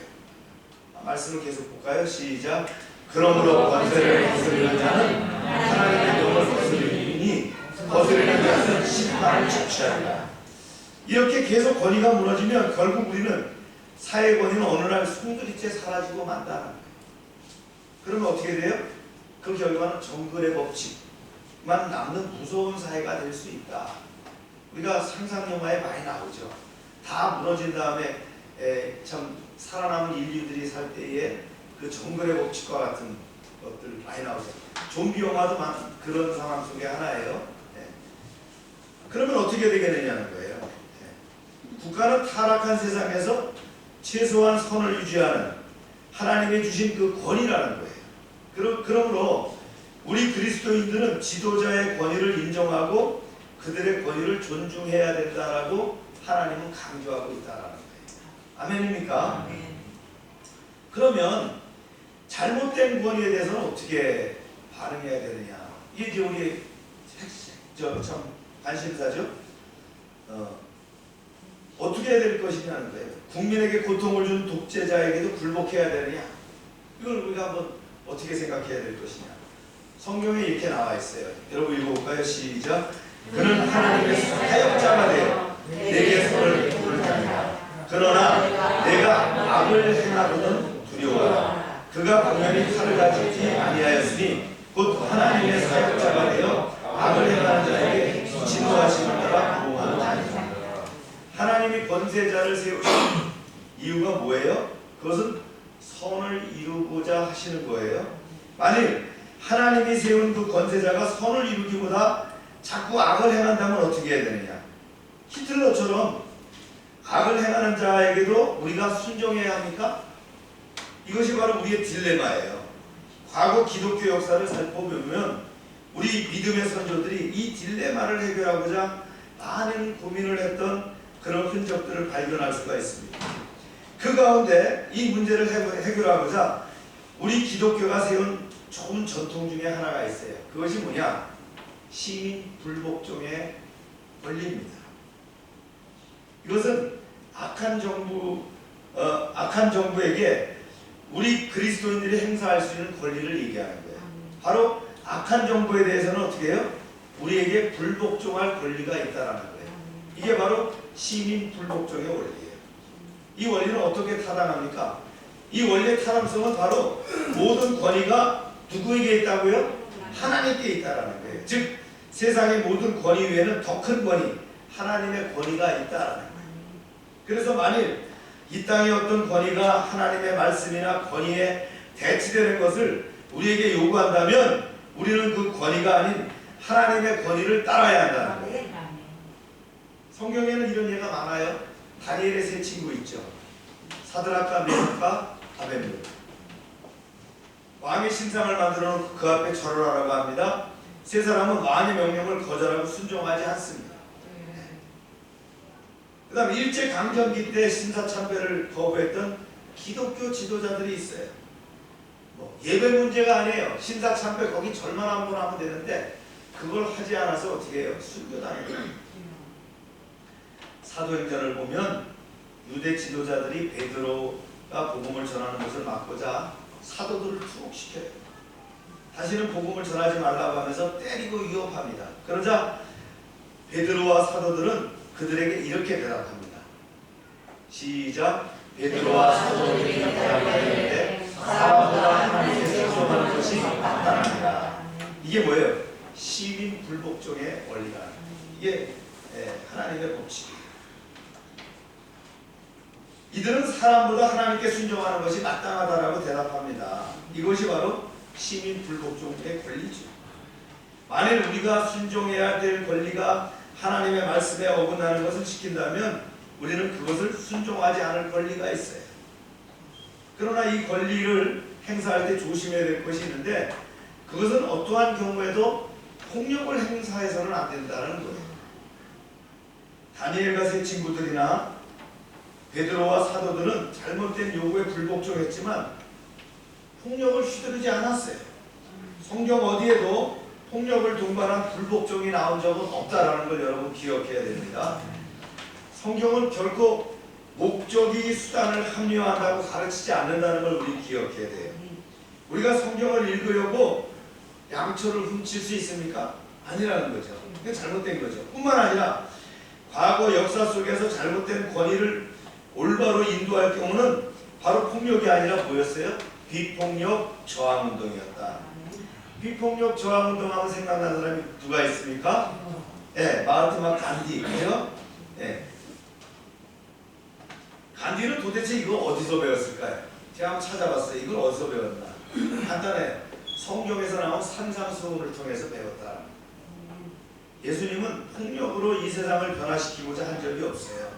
말씀을 계속 볼까요? 시작. 그러므로 권세를 거스르는 자는 하나님의 명을 거스르니 거스르는 자는 심판을 착취하리라. 이렇게 계속 권위가 무너지면 결국 우리는 사회 권위는 어느 날 송두리째 사라지고 만다는 거예요. 그러면 어떻게 돼요? 그 결과는 정글의 법칙만 남는 무서운 사회가 될 수 있다. 우리가 상상 영화에 많이 나오죠. 다 무너진 다음에 참 살아남은 인류들이 살 때에 그 정글의 법칙과 같은 것들 많이 나오죠. 좀비 영화도 그런 상황 속에 하나예요. 그러면 어떻게 되겠느냐는 거예요. 국가는 타락한 세상에서 최소한 선을 유지하는 하나님이 주신 그 권위라는 거예요. 그러므로 우리 그리스도인들은 지도자의 권위를 인정하고 그들의 권위를 존중해야 된다라고 하나님은 강조하고 있다라는 거예요. 아멘입니까? 그러면 잘못된 권위에 대해서는 어떻게 반응해야 되느냐? 이게 이제 우리 참 관심사죠. 어떻게 해야 될 것이냐는 거예요. 국민에게 고통을 준 독재자에게도 굴복해야 되느냐? 이걸 우리가 한번 어떻게 생각해야 될 것이냐? 성경에 이렇게 나와 있어요. 여러분 읽어볼까요? 시작. 그는 하나님의 사역자가 되어 내게 손을 베풀 자니라. 그러나 내가 악을 행하거든 두려워하라. 그가 분명히 칼을 가지지 아니하였으니 곧 하나님의 사역자가 되어 악을 행하는 자에게 진노하심을 따라 보호하는 자니라. 하나님이 권세자를 세우신 이유가 뭐예요? 그것은 선을 이루고자 하시는 거예요. 만일 하나님이 세운 그 권세자가 선을 이루기보다 자꾸 악을 행한다면 어떻게 해야 되느냐? 히틀러처럼 악을 행하는 자에게도 우리가 순종해야 합니까? 이것이 바로 우리의 딜레마예요. 과거 기독교 역사를 살펴보면 우리 믿음의 선조들이 이 딜레마를 해결하고자 많은 고민을 했던 그런 흔적들을 발견할 수가 있습니다. 그 가운데 이 문제를 해결하고자 우리 기독교가 세운 좋은 전통 중에 하나가 있어요. 그것이 뭐냐? 시민 불복종의 권리입니다. 이것은 악한 정부에게 우리 그리스도인들이 행사할 수 있는 권리를 얘기하는 거예요. 바로 악한 정부에 대해서는 어떻게 해요? 우리에게 불복종할 권리가 있다라는 거예요. 이게 바로 시민 불복종의 원리예요. 이 원리는 어떻게 타당합니까? 이 원리의 타당성은 바로 모든 권위가 누구에게 있다고요? 하나님께 있다라는 거예요. 즉 세상의 모든 권위 외에는 더 큰 권위, 하나님의 권위가 있다라는 거예요. 그래서 만일 이 땅의 어떤 권위가 하나님의 말씀이나 권위에 대치되는 것을 우리에게 요구한다면 우리는 그 권위가 아닌 하나님의 권위를 따라야 한다는 거예요. 성경에는 이런 예가 많아요. 다니엘의 세 친구 있죠. 사드락과 메삭과 아벤느고. 왕의 신상을 만들어 놓고 그 앞에 절을 하라고 합니다. 세 사람은 왕의 명령을 거절하고 순종하지 않습니다. 그 다음 일제강점기 때 신사참배를 거부했던 기독교 지도자들이 있어요. 예배 문제가 아니에요. 신사참배 거기 절만 한 번 하면 되는데 그걸 하지 않아서 어떻게 해요? 순교당해요. 사도행전을 보면 유대 지도자들이 베드로가 복음을 전하는 것을 막고자 사도들을 투옥시켜요. 다시는 복음을 전하지 말라고 하면서 때리고 위협합니다. 그러자 베드로와 사도들은 그들에게 이렇게 대답합니다. 시작. 베드로와 사도들이 대답하는데 사람보다 하나님께 순종하는 것이 마땅하니라. 이게 뭐예요? 시민 불복종의 원리가. 이게 하나님의 법칙이에요. 이들은 사람보다 하나님께 순종하는 것이 마땅하다라고 대답합니다. 이것이 바로 시민 불복종의 권리죠. 만일 우리가 순종해야 될 권리가 하나님의 말씀에 어긋나는 것을 지킨다면 우리는 그것을 순종하지 않을 권리가 있어요. 그러나 이 권리를 행사할 때 조심해야 될 것이 있는데 그것은 어떠한 경우에도 폭력을 행사해서는 안 된다는 거예요. 다니엘과 세 친구들이나 베드로와 사도들은 잘못된 요구에 불복종했지만 폭력을 휘두르지 않았어요. 성경 어디에도 폭력을 동반한 불복종이 나온 적은 없다라는 걸 여러분 기억해야 됩니다. 성경은 결코 목적이 수단을 합리화한다고 가르치지 않는다는 걸 우리 기억해야 돼요. 우리가 성경을 읽으려고 양초를 훔칠 수 있습니까? 아니라는 거죠. 그게 잘못된 거죠. 뿐만 아니라 과거 역사 속에서 잘못된 권위를 올바로 인도할 경우는 바로 폭력이 아니라 뭐였어요? 비폭력 저항운동이었다. 비폭력 저항운동하면 생각나는 사람이 누가 있습니까? 마하트마 간디예요. 간디는 도대체 이거 어디서 배웠을까요? 제가 한번 찾아봤어요. 이걸 어디서 배웠나? 간단해요. 성경에서 나온 산상수훈을 통해서 배웠다. 예수님은 폭력으로 이 세상을 변화시키고자 한 적이 없어요.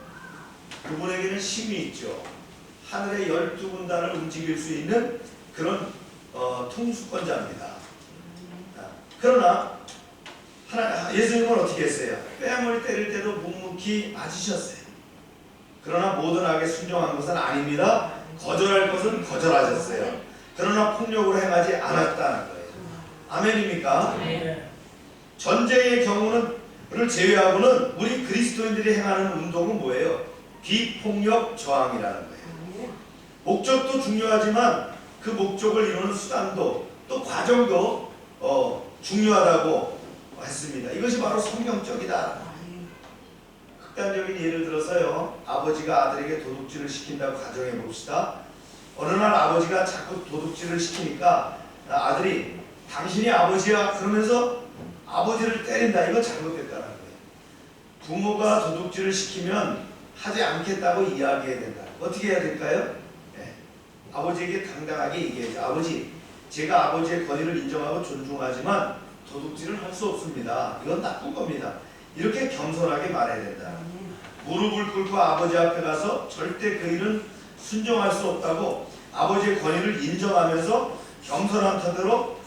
그분에게는 힘이 있죠. 하늘의 12군단을 움직일 수 있는 그런 통수권자입니다. 그러나 예수님은 어떻게 했어요? 뺨을 때릴 때도 묵묵히 맞으셨어요. 그러나 모든 악에 순종한 것은 아닙니다. 거절할 것은 거절하셨어요. 그러나 폭력으로 행하지 않았다는 거예요. 아멘입니까? 전쟁의 경우를 제외하고는 우리 그리스도인들이 행하는 운동은 뭐예요? 비폭력 저항이라는 거예요. 목적도 중요하지만 그 목적을 이루는 수단도 또 과정도 중요하다고 했습니다. 이것이 바로 성경적이다. 극단적인 예를 들어서요. 아버지가 아들에게 도둑질을 시킨다고 가정해 봅시다. 어느 날 아버지가 자꾸 도둑질을 시키니까 아들이 당신이 아버지야 그러면서 아버지를 때린다. 이건 잘못됐다는 거예요. 부모가 도둑질을 시키면 하지 않겠다고 이야기해야 된다. 어떻게 해야 될까요? 아버지에게 당당하게 얘기해야죠. 아버지, 제가 아버지의 권위를 인정하고 존중하지만 도둑질을 할 수 없습니다. 이건 나쁜 겁니다. 이렇게 겸손하게 말해야 된다. 무릎을 꿇고 아버지 앞에 가서 절대 그 일은 순종할 수 없다고 아버지의 권위를 인정하면서 겸손한 태도로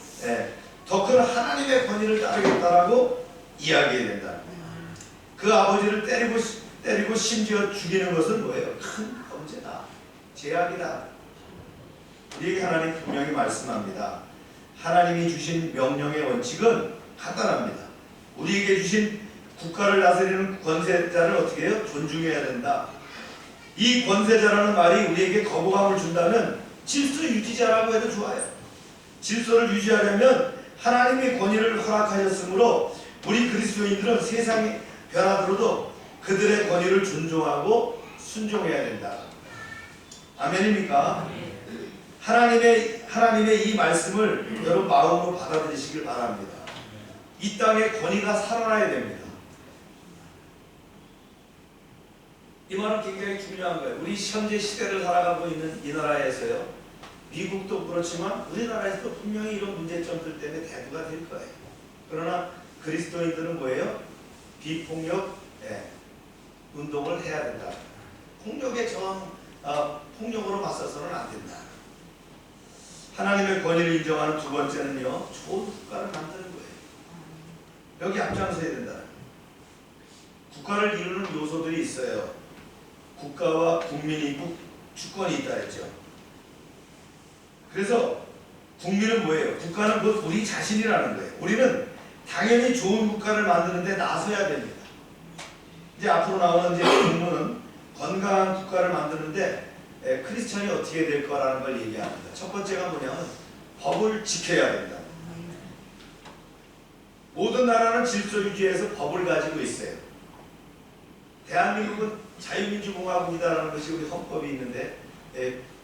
더 큰 하나님의 권위를 따르겠다라고 이야기해야 된다. 그 아버지를 때리고 심지어 죽이는 것은 뭐예요? 큰 범죄다. 죄악이다. 우리에게 하나님 분명히 말씀합니다. 하나님이 주신 명령의 원칙은 간단합니다. 우리에게 주신 국가를 다스리는 권세자를 어떻게 해요? 존중해야 된다. 이 권세자라는 말이 우리에게 거부감을 준다면 질서 유지자라고 해도 좋아요. 질서를 유지하려면 하나님의 권위를 허락하셨으므로 우리 그리스도인들은 세상이 변화들어도 그들의 권위를 존중하고 순종해야 된다. 아멘입니까? 하나님의 이 말씀을 여러분 마음으로 받아들이시길 바랍니다. 이 땅의 권위가 살아나야 됩니다. 이 말은 굉장히 중요한 거예요. 우리 현재 시대를 살아가고 있는 이 나라에서요, 미국도 그렇지만 우리나라에서도 분명히 이런 문제점들 때문에 대두가 될 거예요. 그러나 그리스도인들은 뭐예요? 비폭력 운동을 해야 된다. 폭력으로 맞서서는 안 된다. 하나님의 권위를 인정하는 두 번째는요, 좋은 국가를 만드는 거예요. 여기 앞장서야 된다. 국가를 이루는 요소들이 있어요. 국가와 국민이 있고 주권이 있다 했죠. 그래서 국민은 뭐예요? 국가는 곧 우리 자신이라는 거예요. 우리는 당연히 좋은 국가를 만드는데 나서야 됩니다. 이제 앞으로 나오는 이제 본문은 건강한 국가를 만드는데 크리스천이 어떻게 될 거라는 걸 얘기합니다. 첫 번째가 뭐냐면 법을 지켜야 된다. 모든 나라는 질서 유지에서 법을 가지고 있어요. 대한민국은 자유민주공화국이다라는 것이 우리 헌법이 있는데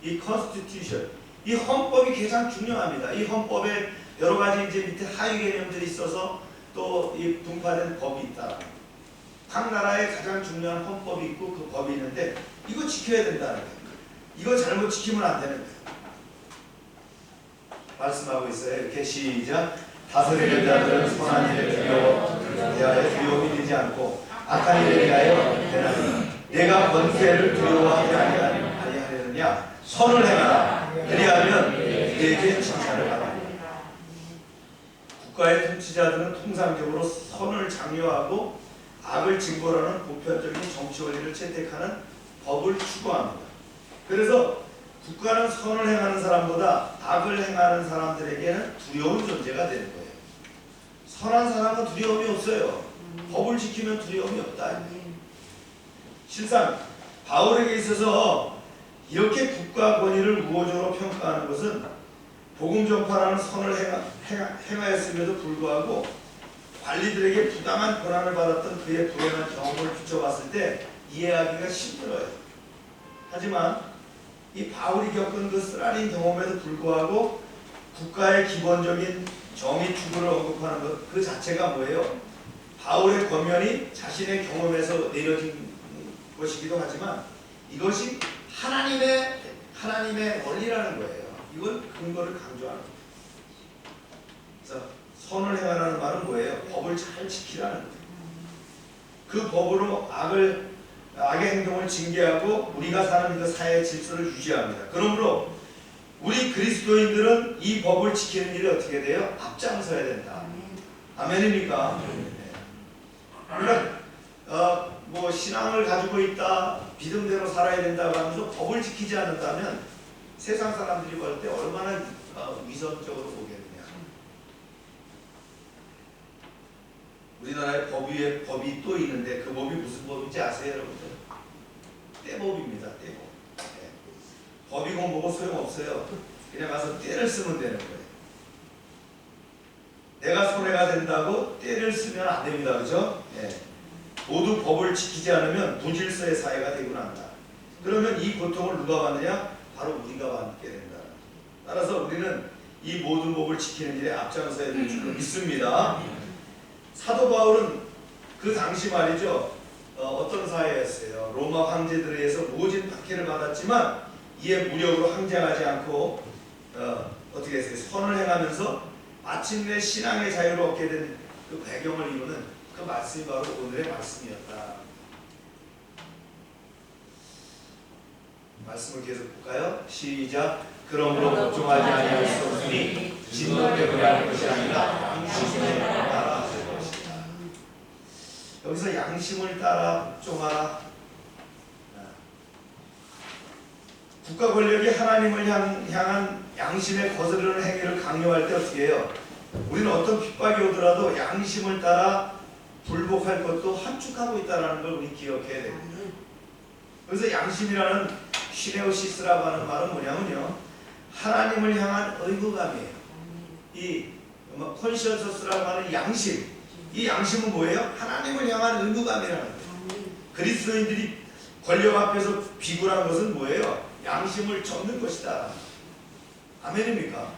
이 컨스티튜션, 이 헌법이 가장 중요합니다. 이 헌법에 여러 가지 이제 밑에 하위 개념들이 있어서 또 이 분파된 법이 있다. 각 나라에 가장 중요한 헌법이 있고 그 법이 있는데 이거 지켜야 된다는 거예요. 이거 잘못 지키면 안 되는 거예요. 말씀하고 있어요. 이렇게 시작. 다스리는 자들은 선한 일에 대하여 두려움이 되지 않고 악한 일에 대하여 대나니 내가 권세를 두려워하지 아니하느냐. 선을 행하라. 그리하면 내게 칭찬을 받으리라. 국가의 통치자들은 통상적으로 선을 장려하고 악을 징벌하는 보편적인 정치 원리를 채택하는 법을 추구합니다. 그래서 국가는 선을 행하는 사람보다 악을 행하는 사람들에게는 두려운 존재가 되는 거예요. 선한 사람은 두려움이 없어요. 법을 지키면 두려움이 없다. 실상 바울에게 있어서 이렇게 국가 권위를 우호적으로 평가하는 것은 복음 전파라는 선을 행하였음에도 불구하고 관리들에게 부당한 권한을 받았던 그의 불행한 경험을 비춰봤을 때 이해하기가 힘들어요. 하지만 이 바울이 겪은 그 쓰라린 경험에도 불구하고 국가의 기본적인 정의 추구를 언급하는 것 그 자체가 뭐예요? 바울의 권면이 자신의 경험에서 내려진 것이기도 하지만 이것이 하나님의 원리라는 거예요. 이건 근거를 강조하는 거예요. 그래서 선을 행하라는 말은 뭐예요? 법을 잘 지키라는 거예요. 그 법으로 악의 행동을 징계하고 우리가 사는 그 사회의 질서를 유지합니다. 그러므로 우리 그리스도인들은 이 법을 지키는 일이 어떻게 돼요? 앞장서야 된다. 아멘입니까? 우리가 뭐 신앙을 가지고 있다, 믿음대로 살아야 된다고 하면서 법을 지키지 않는다면 세상 사람들이 볼 때 얼마나 위선적으로 보겠느냐. 우리나라에 법이 또 있는데 그 법이 무슨 법인지 아세요, 여러분들? 떼법입니다. 떼법. 네. 법이고 뭐고 소용없어요. 그냥 가서 떼를 쓰면 되는 거예요. 내가 손해가 된다고 떼를 쓰면 안 됩니다. 그죠? 네. 모두 법을 지키지 않으면 무질서의 사회가 되고 난다. 그러면 이 고통을 누가 받느냐? 바로 우리가 받게 된다. 따라서 우리는 이 모든 법을 지키는 일에 앞장서야 될 줄로 믿습니다. 사도 바울은 그 당시 말이죠. 어떤 사회였어요? 로마 황제들에 의해서 모진 박해를 받았지만 이에 무력으로 항쟁하지 않고 어떻게 했어요? 선을 행하면서 마침내 신앙의 자유를 얻게 된 그 배경을 이루는 그 말씀이 바로 오늘의 말씀이었다. 말씀을 계속 볼까요? 시작. 그러므로 걱정하지 아니할 수 없으니 진노되고 할 것이 아니라 양심을 따라 할 것이다. 여기서 양심을 따라 복종하라. 국가 권력이 하나님을 향한 양심에 거스르는 행위를 강요할 때 어떻게 해요? 우리는 어떤 핍박이 오더라도 양심을 따라 불복할 것도 함축하고 있다는 걸 우리 기억해야 됩니다. 그래서 양심이라는 시네오시스라고 하는 말은 뭐냐면요, 하나님을 향한 의무감이에요. 이 콘시어서스라고 하는 양심, 이 양심은 뭐예요? 하나님을 향한 의무감이라는 거예요. 그리스도인들이 권력 앞에서 비굴한 것은 뭐예요? 양심을 접는 것이다. 아멘입니까?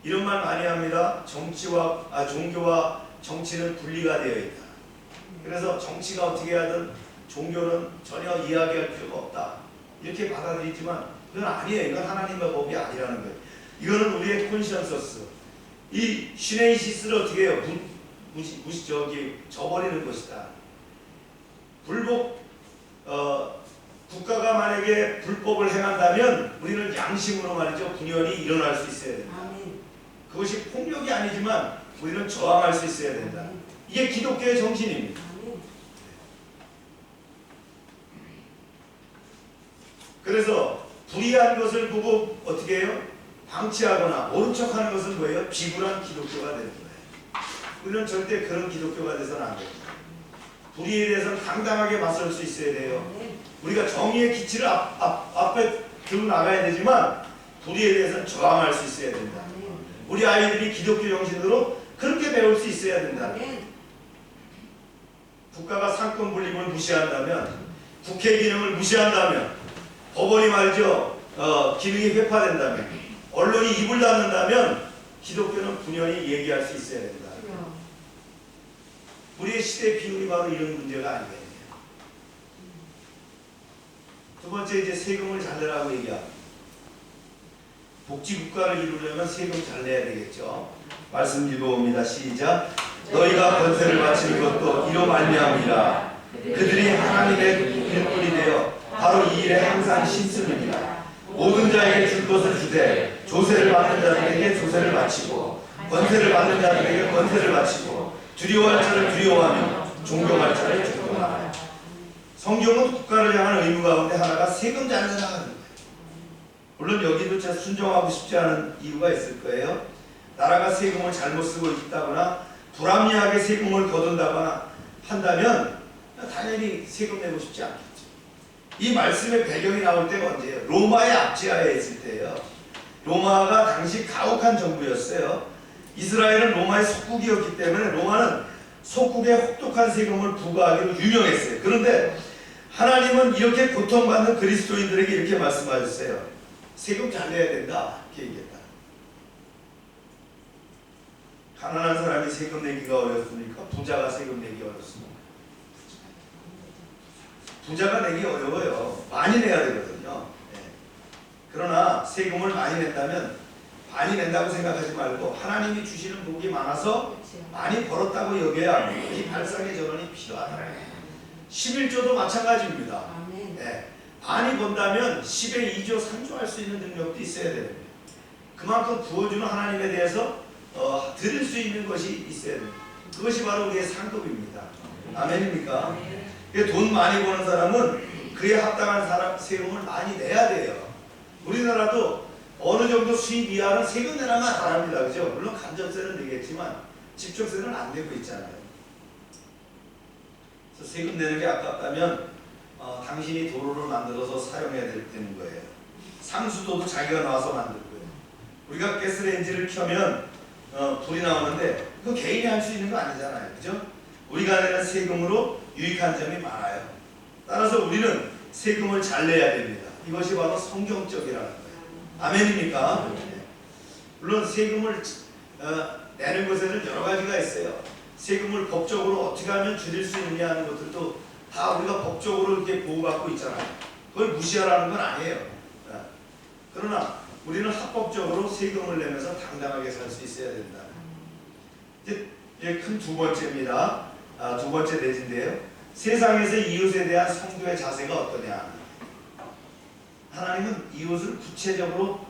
이런 말 많이 합니다. 종교와 정치는 분리가 되어 있다. 그래서 정치가 어떻게 하든 종교는 전혀 이야기할 필요가 없다. 이렇게 받아들이지만 그건 아니에요. 이건 하나님의 법이 아니라는 거예요. 이거는 우리의 콘션서스. 이 시네이시스를 어떻게 해요? 저버리는 것이다. 국가가 만약에 불법을 행한다면 우리는 양심으로 말이죠. 분열이 일어날 수 있어야 된다. 그것이 폭력이 아니지만 우리는 저항할 수 있어야 된다. 이게 기독교의 정신입니다. 그래서 불의한 것을 보고 어떻게 해요? 방치하거나 모른 척하는 것은 뭐예요? 비굴한 기독교가 되는 거예요. 우리는 절대 그런 기독교가 돼서는 안 됩니다. 불의에 대해서는 당당하게 맞설 수 있어야 돼요. 우리가 정의의 기치를 앞에 들고 나가야 되지만 불의에 대해서는 저항할 수 있어야 된다. 우리 아이들이 기독교 정신으로 그렇게 배울 수 있어야 된다. 국가가 상권 분립을 무시한다면, 국회 기능을 무시한다면, 법원이 말이죠 기능이 회파된다면, 언론이 입을 닫는다면 기독교는 분연히 얘기할 수 있어야 된다. 우리의 시대 비율이 바로 이런 문제가 아니겠느냐. 두 번째 이제 세금을 잘 내라고 얘기합니다. 복지국가를 이루려면 세금 잘 내야 되겠죠. 말씀 읽어봅니다. 시작. 너희가 권세를 바치는 것도 이로 말미암이라. 그들이 하나님의 일꾼이 되어 바로 이 일에 항상 신습니다. 모든 자에게 줄 것을 주되 조세를 받는 자들에게 조세를 바치고 권세를 받는 자들에게 권세를 바치고 두려워할 자를 두려워하며 존경할 자를 존경하라. 성경은 국가를 향한 의무 가운데 하나가 세금 잘 내라 하는 거예요. 물론 여기도 제가 순종하고 싶지 않은 이유가 있을 거예요. 나라가 세금을 잘못 쓰고 있다거나 불합리하게 세금을 거둔다거나 한다면 당연히 세금 내고 싶지 않겠죠. 이 말씀의 배경이 나올 때가 언제예요? 로마의 압제하에 있을 때예요. 로마가 당시 가혹한 정부였어요. 이스라엘은 로마의 속국이었기 때문에 로마는 속국에 혹독한 세금을 부과하기로 유명했어요. 그런데 하나님은 이렇게 고통받는 그리스도인들에게 이렇게 말씀하셨어요. 세금 잘 내야 된다. 이렇게 얘기했다. 가난한 사람이 세금 내기가 어렵습니까? 부자가 세금 내기 어렵습니까? 부자가 내기 어려워요. 많이 내야 되거든요. 네. 그러나 세금을 많이 낸다면 많이 낸다고 생각하지 말고 하나님이 주시는 복이 많아서 많이 벌었다고 여겨야 합니다. 이 발상의 전환이 필요하다. 11조도 마찬가지입니다. 네. 많이 번다면 10에 2조, 3조 할 수 있는 능력도 있어야 됩니다. 그만큼 부어주는 하나님에 대해서 드릴 수 있는 것이 있어야 됩니다. 그것이 바로 우리의 상급입니다. 아멘입니까? 돈 많이 버는 사람은 그에 합당한 세금을 많이 내야 돼요. 우리나라도 어느 정도 수입 이하는 세금 내라면 안 합니다. 그죠? 물론 간접세는 내겠지만 직접세는 안 내고 있잖아요. 그래서 세금 내는 게 아깝다면 당신이 도로를 만들어서 사용해야 되는 거예요. 상수도도 자기가 나와서 만들 거예요. 우리가 가스레인지를 켜면 불이 나오는데 그거 개인이 할 수 있는 거 아니잖아요. 그죠? 우리가 내는 세금으로 유익한 점이 많아요. 따라서 우리는 세금을 잘 내야 됩니다. 이것이 바로 성경적이라는 거예요. 아멘입니까? 네. 물론 세금을 내는 것에는 여러 가지가 있어요. 세금을 법적으로 어떻게 하면 줄일 수 있느냐 하는 것들도 다 우리가 법적으로 이렇게 보호받고 있잖아요. 그걸 무시하라는 건 아니에요. 네. 그러나 우리는 합법적으로 세금을 내면서 당당하게 살 수 있어야 된다. 이제 큰 두 번째입니다. 두 번째 내진데요. 세상에서 이웃에 대한 성도의 자세가 어떠냐. 하나님은 이웃을 구체적으로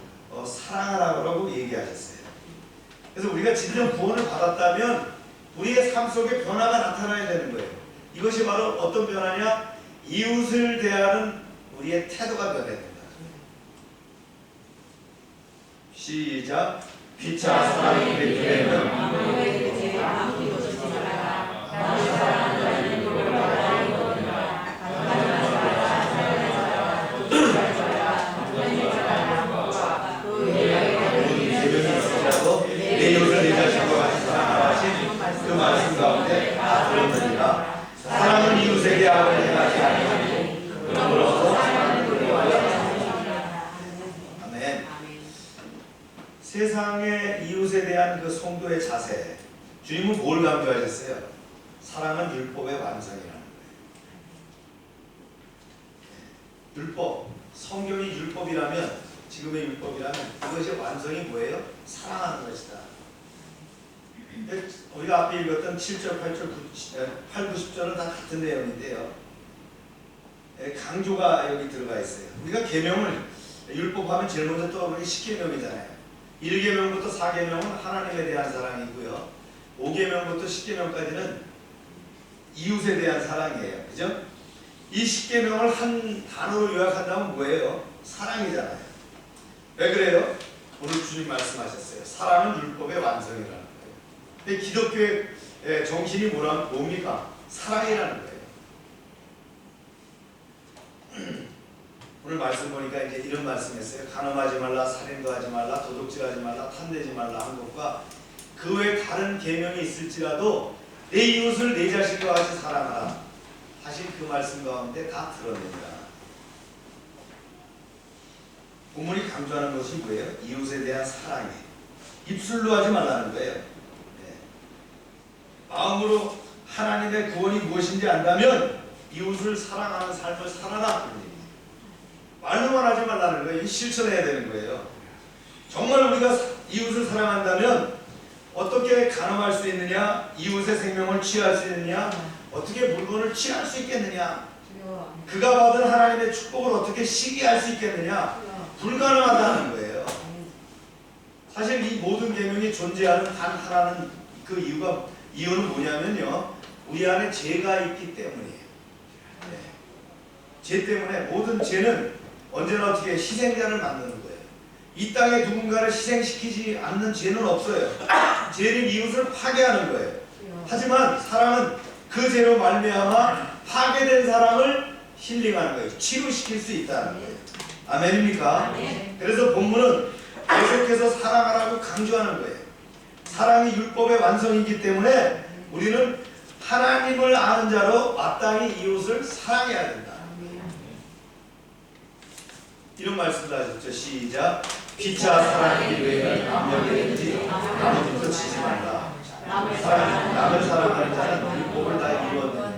사랑하라고 얘기하셨어요. 그래서 우리가 진정 구원을 받았다면 우리의 삶 속에 변화가 나타나야 되는 거예요. 이것이 바로 어떤 변화냐? 이웃을 대하는 우리의 태도가 변해야 된다. 시작. 피차 사랑이 되면 내 이웃을 내 자신과 같이 사랑하신 그 말씀 가운데 세상의 이웃에 대한 그 성도의 자세, 주님은 뭘 강조하셨어요? 사랑은 율법의 완성이라는 거예요. 율법, 성경이 율법이라면, 지금의 율법이라면 그것의 완성이 뭐예요? 사랑하는 것이다. 우리가 앞에 읽었던 7절, 8, 9, 10절은 다 같은 내용인데요. 강조가 여기 들어가 있어요. 우리가 계명을, 율법하면 제일 먼저 떠오르는 게 10계명이잖아요. 1계명부터 4계명은 하나님에 대한 사랑이고요. 5계명부터 10계명까지는 이웃에 대한 사랑이에요. 그죠? 이 10계명을 한 단어로 요약한다면 뭐예요? 사랑이잖아요. 왜 그래요? 오늘 주님 말씀하셨어요. 사랑은 율법의 완성이라는 거예요. 근데 기독교의 정신이 뭡니까? 사랑이라는 거예요. 오늘 말씀 보니까 이제 이런 말씀했어요. 간음하지 말라, 살인도 하지 말라, 도둑질하지 말라, 탐내지 말라 한 것과 그 외 다른 계명이 있을지라도 내 이웃을 내 자신과 같이 사랑하라. 사실 그 말씀 가운데 다 드러냅니다. 본문이 강조하는 것이 뭐예요? 이웃에 대한 사랑이에요. 입술로 하지 말라는 거예요. 네. 마음으로 하나님의 구원이 무엇인지 안다면 이웃을 사랑하는 삶을 살아라. 말로만 하지 말라는 거예요. 실천해야 되는 거예요. 정말 우리가 이웃을 사랑한다면 어떻게 간음할 수 있느냐? 이웃의 생명을 취할 수 있느냐? 어떻게 물건을 취할 수 있겠느냐? 그가 받은 하나님의 축복을 어떻게 시기할 수 있겠느냐? 불가능하다는 거예요. 사실 이 모든 계명이 존재하는 단 하나는 그 이유는 뭐냐면요. 우리 안에 죄가 있기 때문이에요. 네. 죄 때문에 모든 죄는 언제나 어떻게 희생자를 만드는 거예요. 이 땅에 누군가를 희생시키지 않는 죄는 없어요. 죄는 이웃을 파괴하는 거예요. 하지만 사랑은 그 죄로 말미암아 파괴된 사람을 힐링하는 거예요. 치유시킬 수 있다는 거예요. 아멘입니까? 그래서 본문은 계속해서 사랑하라고 강조하는 거예요. 사랑이 율법의 완성이기 때문에 우리는 하나님을 아는 자로 마땅히 이웃을 사랑해야 된다. 이런 말씀도 하셨죠. 시작. 피차 사랑이 외에는 압력이든지 나무들도 치지 말라. 남을 사랑하는 자는 율법을 다 이루었느니라.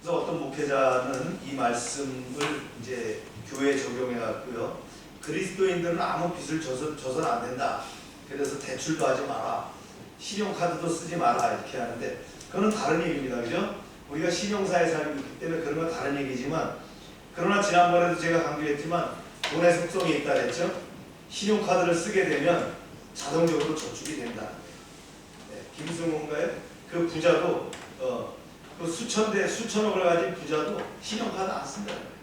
그래서 어떤 목회자는 이 말씀을 이제 교회에 적용해 갖고요. 그리스도인들은 아무 빚을 져서는 안 된다. 그래서 대출도 하지 마라. 신용카드도 쓰지 마라. 이렇게 하는데 그건 다른 얘기입니다. 그죠? 우리가 신용사에 살기 때문에 그런 건 다른 얘기지만, 그러나 지난번에도 제가 강조했지만 돈의 속성이 있다 그랬죠? 신용카드를 쓰게 되면 자동적으로 저축이 된다는 거예요. 네, 김승호인가요? 그 부자도 그 수천억을 가진 부자도 신용카드 안 쓴다는 거예요.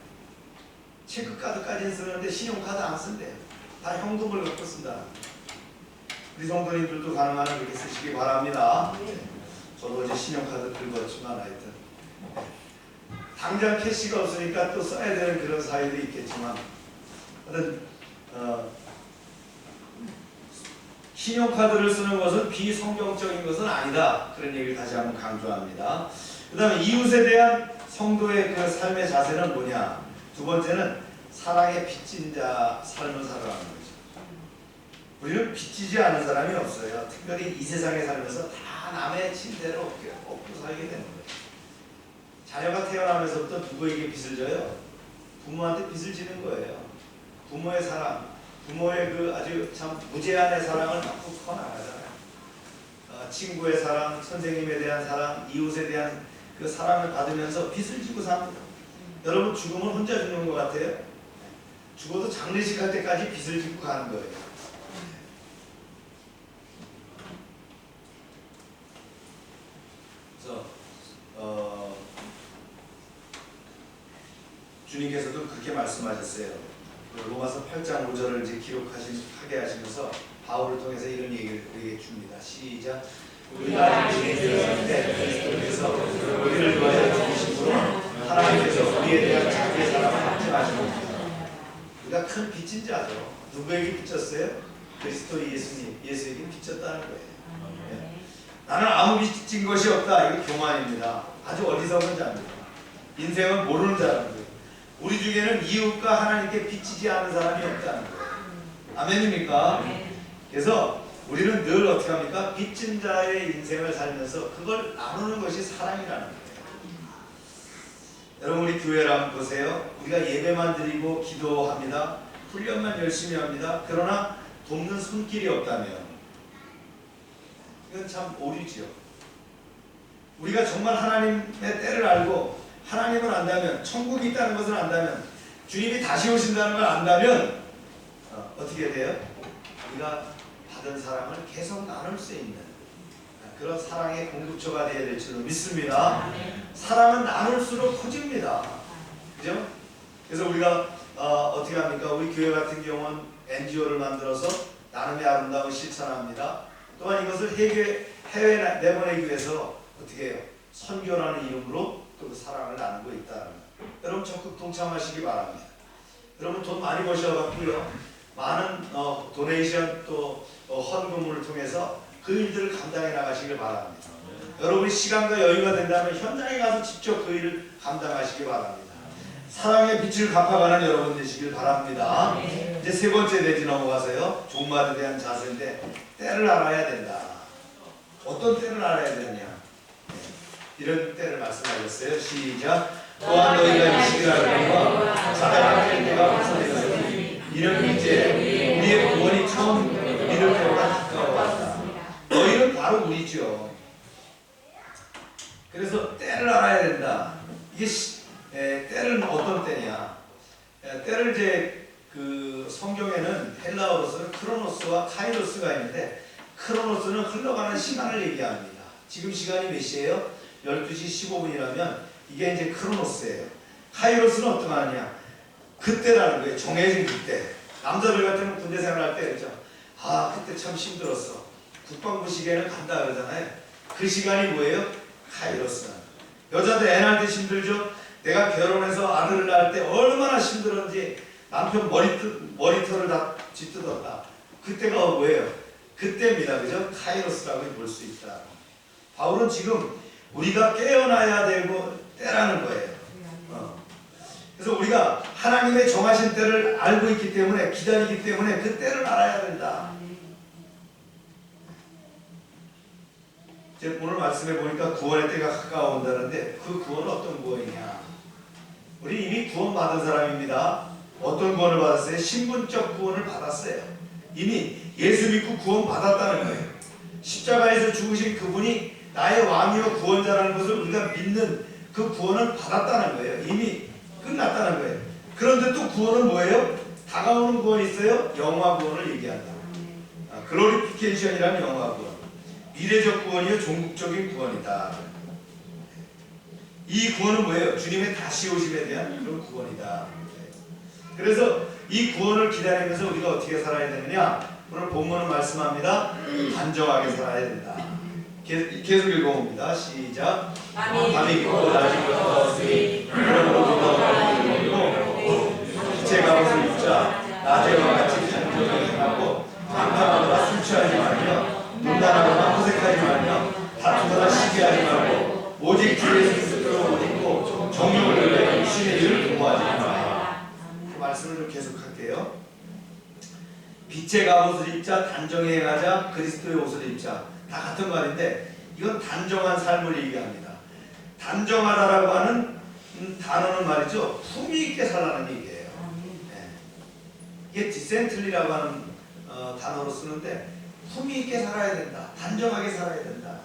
체크카드까지는 쓰는데 신용카드 안 쓴대요. 다 현금을 갖고 쓴다. 우리 성도님들도 가능하면 그렇게 쓰시기 바랍니다. 저도 이제 신용카드 긁었지만 하여튼 당장 캐시가 없으니까 또 써야 되는 그런 사이도 있겠지만, 하여튼 신용카드를 쓰는 것은 비성경적인 것은 아니다. 그런 얘기를 다시 한번 강조합니다. 그 다음에 이웃에 대한 성도의 그 삶의 자세는 뭐냐? 두 번째는 사랑에 빚진 자 삶을 살아가는 거죠. 우리는 빚지지 않은 사람이 없어요. 특별히 이 세상에 살면서 다 남의 침대로 업고 살게 되는 거예요. 자녀가 태어나면서부터 누구에게 빚을 져요? 부모한테 빚을 지는 거예요. 부모의 사랑, 부모의 그 아주 참 무제한의 사랑을 받고 커나가잖아요. 친구의 사랑, 선생님에 대한 사랑, 이웃에 대한 그 사랑을 받으면서 빚을 지고 삽니다. 여러분 죽으면 혼자 죽는 것 같아요? 죽어도 장례식 할 때까지 빚을 짓고 가는 거예요. 그래서 주님께서도 그렇게 말씀하셨어요. 로마서 8장 5절을 이제 기록하게 하시면서 바울을 통해서 이런 얘기를 우리에게 줍니다. 시작. 우리가 주님이 되었는데 그리스도께서 우리를 위하여 죽으심으로 하나님께서 우리에 대한 자기의 사랑을 확증하시는 우리가 큰 빚진 자죠. 누구에게 빚졌어요? 그리스도 예수에게 빚졌다는 거예요. 네. 나는 아무 빚진 것이 없다. 이거 교만입니다. 아주 어리석은 자입니다. 인생은 모르는 자라는 거예요. 우리 중에는 이웃과 하나님께 빚지지 않은 사람이 없다는 거예요. 아멘입니까? 그래서 우리는 늘 어떻게 합니까? 빚진 자의 인생을 살면서 그걸 나누는 것이 사랑이라는 거예요. 여러분 우리 교회를 한번 보세요. 우리가 예배만 드리고 기도합니다. 훈련만 열심히 합니다. 그러나 돕는 손길이 없다면 이건 참 오류지요. 우리가 정말 하나님의 때를 알고 하나님을 안다면, 천국이 있다는 것을 안다면, 주님이 다시 오신다는 걸 안다면 어떻게 돼요? 우리가 받은 사랑을 계속 나눌 수 있는 그런 사랑의 공급처가 되어야 될 줄로 믿습니다. 사랑은 나눌수록 커집니다. 그죠? 그래서 우리가 어떻게 합니까? 우리 교회 같은 경우는 NGO를 만들어서 나눔의 아름다움을 실천합니다. 또한 이것을 해외 내보내기 위해서 어떻게 해요? 선교라는 이름으로 또 사랑을 나누고 있다는 거. 여러분 적극 동참하시기 바랍니다. 여러분 돈 많이 버셔갖고요, 많은 도네이션 또 헌금을 통해서 그 일들을 감당해 나가시길 바랍니다. 여러분이 시간과 여유가 된다면 현장에 가서 직접 그 일을 감당하시기 바랍니다. 사랑의 빛을 갚아가는 여러분 되시길 바랍니다. 이제 세 번째 대지 넘어가서요, 종말에 대한 자세인데 때를 알아야 된다. 어떤 때를 알아야 되느냐, 이런 때를 말씀하셨어요. 시작. 또한 너희가 이 시기를 알거니와 자다가 때가 확산되었으니 이런 이제 우리의 구원이 처음 믿을 때보다 가까워왔다. 너희는 바로 우리죠. 그래서 때를 알아야 된다. 이게 때는 어떤 때냐? 때를 이제 그 성경에는 헬라어로서는 크로노스와 카이로스가 있는데, 크로노스는 흘러가는 시간을 얘기합니다. 지금 시간이 몇 시예요? 12시 15분이라면 이게 이제 크로노스예요. 카이로스는 어떤 거냐? 그때라는 거예요. 정해진 그때. 남자들 같으면 군대 생활할 때 그렇죠. 아, 그때 참 힘들었어. 국방부 시계는 간다 그러잖아요. 그 시간이 뭐예요? 카이로스는. 여자도 애 낳을 때 힘들죠. 내가 결혼해서 아들을 낳을 때 얼마나 힘들었는지 남편 머리털을 다 쥐뜯었다. 그때가 뭐예요? 그때입니다. 그죠? 카이로스라고 볼 수 있다. 바울은 지금 우리가 깨어나야 되고 때라는 거예요. 그래서 우리가 하나님의 정하신 때를 알고 있기 때문에, 기다리기 때문에 그 때를 알아야 된다. 오늘 말씀해 보니까 구원의 때가 가까워온다는데 그 구원은 어떤 구원이냐? 우리 이미 구원 받은 사람입니다. 어떤 구원을 받았어요? 신분적 구원을 받았어요. 이미 예수 믿고 구원 받았다는 거예요. 십자가에서 죽으신 그분이 나의 왕이요 구원자라는 것을 우리가 믿는 그 구원을 받았다는 거예요. 이미 끝났다는 거예요. 그런데 또 구원은 뭐예요? 다가오는 구원이 있어요. 영화 구원을 얘기한다. 글로리피케이션이라는 영화 구원. 미래적 구원이요 종국적인 구원이다. 이 구원은 뭐예요? 주님의 다시 오심에 대한 그런 구원이다. 그래서 이 구원을 기다리면서 우리가 어떻게 살아야 되느냐? 오늘 본문은 말씀합니다. 단정하게 살아야 된다. 계속 읽어봅니다. 시작. 밤이 깊고 낮이 가까웠으니 그러므로 누가 어디로 빛의 갑옷을 입자. 낮에와 같이 단정하게 행하고 방탕하거나 술 취하지 말며 문단하거나 호색하지 말며 다투거나 시기하지 말고 오직 주 예수 그리스도로 옷 입고 정욕을 위해 육신의 일을 도모하지 말라. 그 말씀을 좀 계속할게요. 빛의 갑옷을 입자, 단정히 행하자, 그리스도의 옷을 입자. 다 같은 말인데 이건 단정한 삶을 얘기합니다. 단정하다라고 하는 단어는 말이죠, 품위 있게 살라는 얘기예요. 네. 이게 디센틀리라고 하는 단어로 쓰는데 품위 있게 살아야 된다. 단정하게 살아야 된다.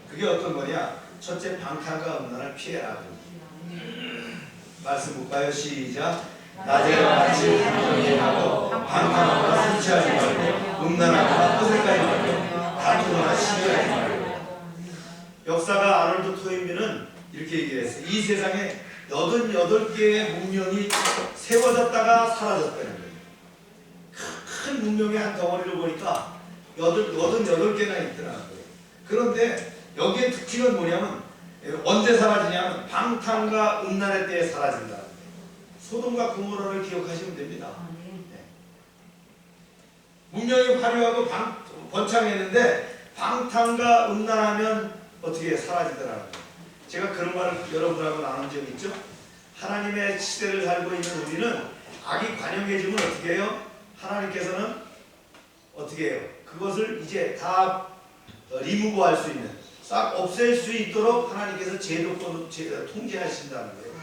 그게 어떤 거냐? 첫째, 방탕과 음란을 피해라. 말씀 볼까요? 시작. 낮에와 같이 단정히 행하고 방탕하거나 술 취하지 말고 음란하거나 호색하지 말고 다투거나 시기하지 말고. 역사가 아놀드 토인비는 이렇게 얘기했어요. 이 세상에 88개의 문명이 세워졌다가 사라졌다는 거예요. 큰 문명의 한 덩어리를 보니까 88개나 있더라고요. 그런데 여기에 특징은 뭐냐면 언제 사라지냐면 방탕과 음란의 때에 사라진다는 거예요. 소돔과 고모라를 기억하시면 됩니다. 네. 문명이 화려하고 번창했는데 방탕과 음란하면 어떻게 사라지더라는 거예요. 제가 그런 말을 여러분하고 나눈 적이 있죠. 하나님의 시대를 살고 있는 우리는 악이 관영해지면 어떻게 해요? 하나님께서는 어떻게 해요? 그것을 이제 다 리무브할 수 있는, 싹 없앨 수 있도록 하나님께서 제도권을 통제하신다는 거예요.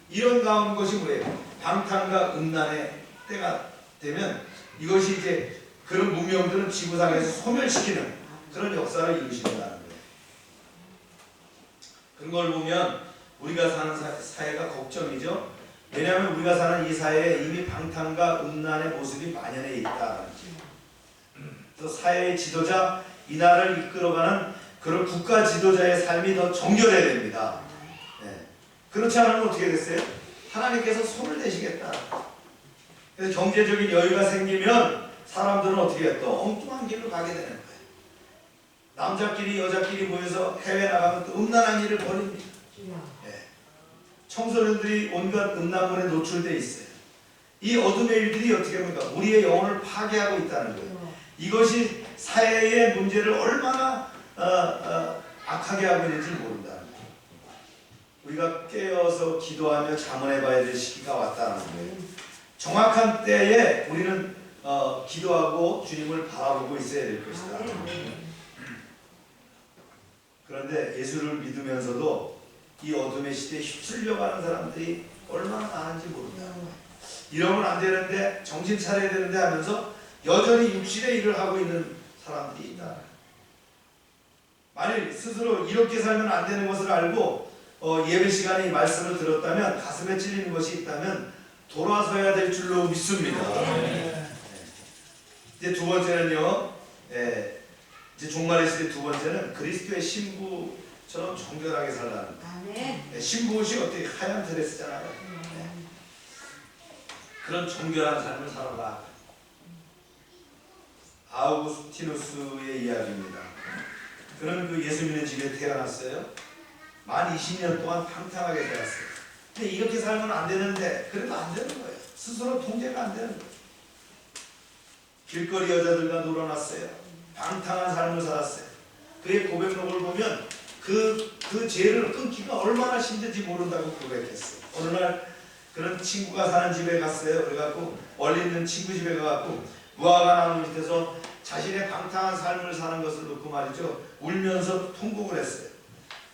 이런 가운 것이 뭐예요? 방탕과 음란의 때가 되면 이것이 이제 그런 문명들은 지구상에서 소멸시키는 그런 역사를 이루신다는 거예요. 그런 걸 보면 우리가 사는 사회가 걱정이죠. 왜냐하면 우리가 사는 이 사회에 이미 방탕과 음란의 모습이 만연해 있다는 거죠. 또 사회의 지도자, 이 나라를 이끌어가는 그런 국가 지도자의 삶이 더 정결해야 됩니다. 네. 그렇지 않으면 어떻게 됐어요? 하나님께서 손을 대시겠다. 그래서 경제적인 여유가 생기면 사람들은 어떻게 해요? 또 엉뚱한 길로 가게 되는 거예요. 남자끼리 여자끼리 모여서 해외 나가면 또 음란한 일을 벌입니다. 네. 청소년들이 온갖 음란물에 노출되어 있어요. 이 어둠의 일들이 어떻게 합니까? 우리의 영혼을 파괴하고 있다는 거예요. 이것이 사회의 문제를 얼마나 악하게 하고 있는지 모른다는 거예요. 우리가 깨어서 기도하며 자문해 봐야 될 시기가 왔다는 거예요. 정확한 때에 우리는 기도하고 주님을 바라보고 있어야 될 것이다. 그런데 예수를 믿으면서도 이 어둠의 시대에 휩쓸려가는 사람들이 얼마나 많은지 모른다. 이러면 안 되는데, 정신 차려야 되는데 하면서 여전히 육신의 일을 하고 있는 사람들이 있다. 만일 스스로 이렇게 살면 안 되는 것을 알고 예배 시간에 이 말씀을 들었다면, 가슴에 찔리는 것이 있다면 돌아서야 될 줄로 믿습니다. 이제 두 번째는요, 이제 종말의 시대 두 번째는 그리스도의 신부처럼 정결하게 살라는 거예요. 신부 옷이 어떻게 하얀 드레스잖아요. 그런 정결한 삶을 살아라. 아우구스티누스의 이야기입니다. 그는 그 예수 믿는 집에 태어났어요. 만 20년 동안 방탕하게 살았어요. 근데 이렇게 살면 안 되는데, 그래도 안 되는 거예요. 스스로 통제가 안 되는 거예요. 길거리 여자들과 놀아났어요. 방탕한 삶을 살았어요. 그의 고백록을 보면 그 죄를 끊기가 얼마나 힘든지 모른다고 고백했어요. 어느 날 그런 친구가 사는 집에 갔어요. 그래갖고 멀리 있는 친구 집에 가갖고 무화과 나무 밑에서 자신의 방탕한 삶을 사는 것을 놓고 말이죠, 울면서 통곡을 했어요.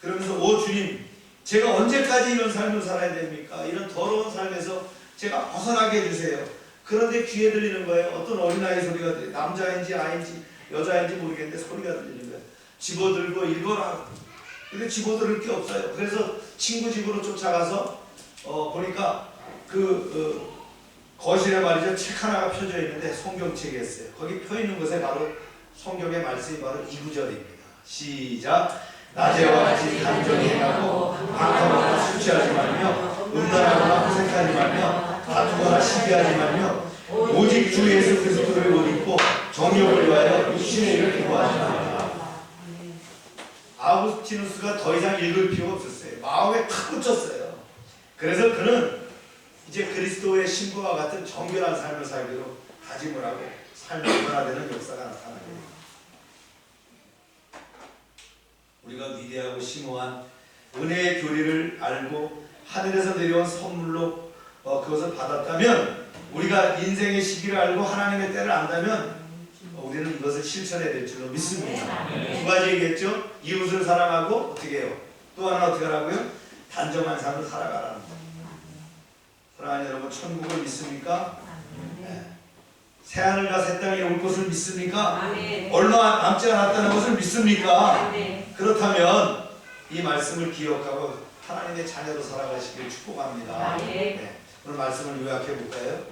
그러면서 오 주님, 제가 언제까지 이런 삶을 살아야 됩니까? 이런 더러운 삶에서 제가 벗어나게 해주세요. 그런데 귀에 들리는 거예요. 어떤 어린아이 소리가 들려요. 남자인지 아인지 여자인지 모르겠는데 소리가 들리는 거예요. 집어들고 읽어라. 근데 집어들을 게 없어요. 그래서 친구 집으로 쫓아가서 보니까 거실에 말이죠, 책 하나가 펴져 있는데 성경책이었어요. 거기 펴 있는 것에 바로 성경의 말씀이 바로 이 구절입니다. 시작. 낮에와 같이 단정히 행하고 방탕하거나 수치하지 말며 음란하거나 호색하지 말며 다투거나 시기하지 말며 오직 주 예수 그리스도를 옷 입고 정욕을 위하여 육신의 일을 구하지 말라. 아우구스티누스가 더 이상 읽을 필요가 없었어요. 마음에 탁 꽂혔어요. 그래서 그는 이제 그리스도의 신부와 같은 정결한 삶을 살기로 다짐을 하고 삶이 변화되는 역사가 나타나요. 우리가 위대하고 심오한 은혜의 교리를 알고 하늘에서 내려온 선물로 그것을 받았다면, 우리가 인생의 시기를 알고 하나님의 때를 안다면 우리는 이것을 실천해야 될 줄로 믿습니다. 두 가지 얘기했죠. 이웃을 사랑하고 어떻게 해요? 또 하나 어떻게 하라고요? 단정한 삶을 살아가라는 거예요. 사랑하는 여러분, 천국을 믿습니까? 네. 새하늘과 새 땅에 올 것을 믿습니까? 얼마 남지 않았다는 것을 믿습니까? 그렇다면 이 말씀을 기억하고 하나님의 자녀로 살아가시길 축복합니다. 네. 오늘 말씀을 요약해 볼까요?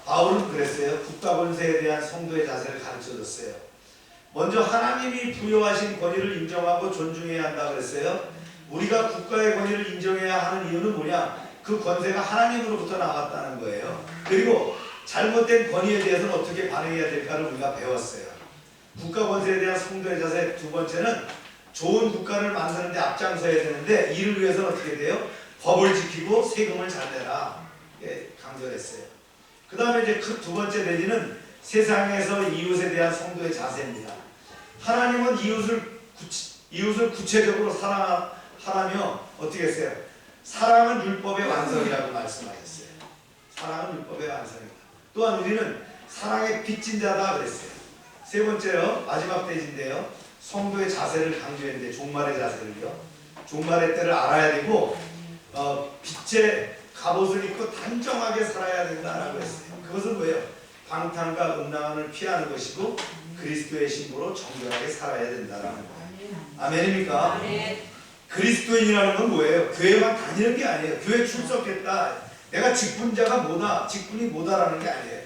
바울은 그랬어요. 국가 권세에 대한 성도의 자세를 가르쳐줬어요. 먼저 하나님이 부여하신 권위를 인정하고 존중해야 한다 그랬어요. 우리가 국가의 권위를 인정해야 하는 이유는 뭐냐? 그 권세가 하나님으로부터 나왔다는 거예요. 그리고 잘못된 권위에 대해서는 어떻게 반응해야 될까를 우리가 배웠어요. 국가 권세에 대한 성도의 자세 두 번째는 좋은 국가를 만드는 데 앞장서야 되는데, 이를 위해서는 어떻게 돼요? 법을 지키고 세금을 잘 내라. 예, 강조했어요. 그 다음에 이제 그 두 번째 내지는 세상에서 이웃에 대한 성도의 자세입니다. 하나님은 이웃을 구체적으로 사랑하며 어떻게 했어요? 사랑은 율법의 완성이라고 말씀하셨어요. 사랑은 율법의 완성이다. 또한 우리는 사랑의 빚진 자다 그랬어요. 세 번째요, 마지막 대지인데요. 성도의 자세를 강조했는데 종말의 자세를요. 종말의 때를 알아야 되고 빛의 갑옷을 입고 단정하게 살아야 된다라고 했어요. 그것은 뭐예요? 방탕과 음란을 피하는 것이고 그리스도의 신부로 정결하게 살아야 된다라는 거예요. 아멘입니까? 그리스도인이라는 건 뭐예요? 교회만 다니는 게 아니에요. 교회 출석했다, 내가 직분자가 뭐다, 직분이 뭐다라는 게 아니에요.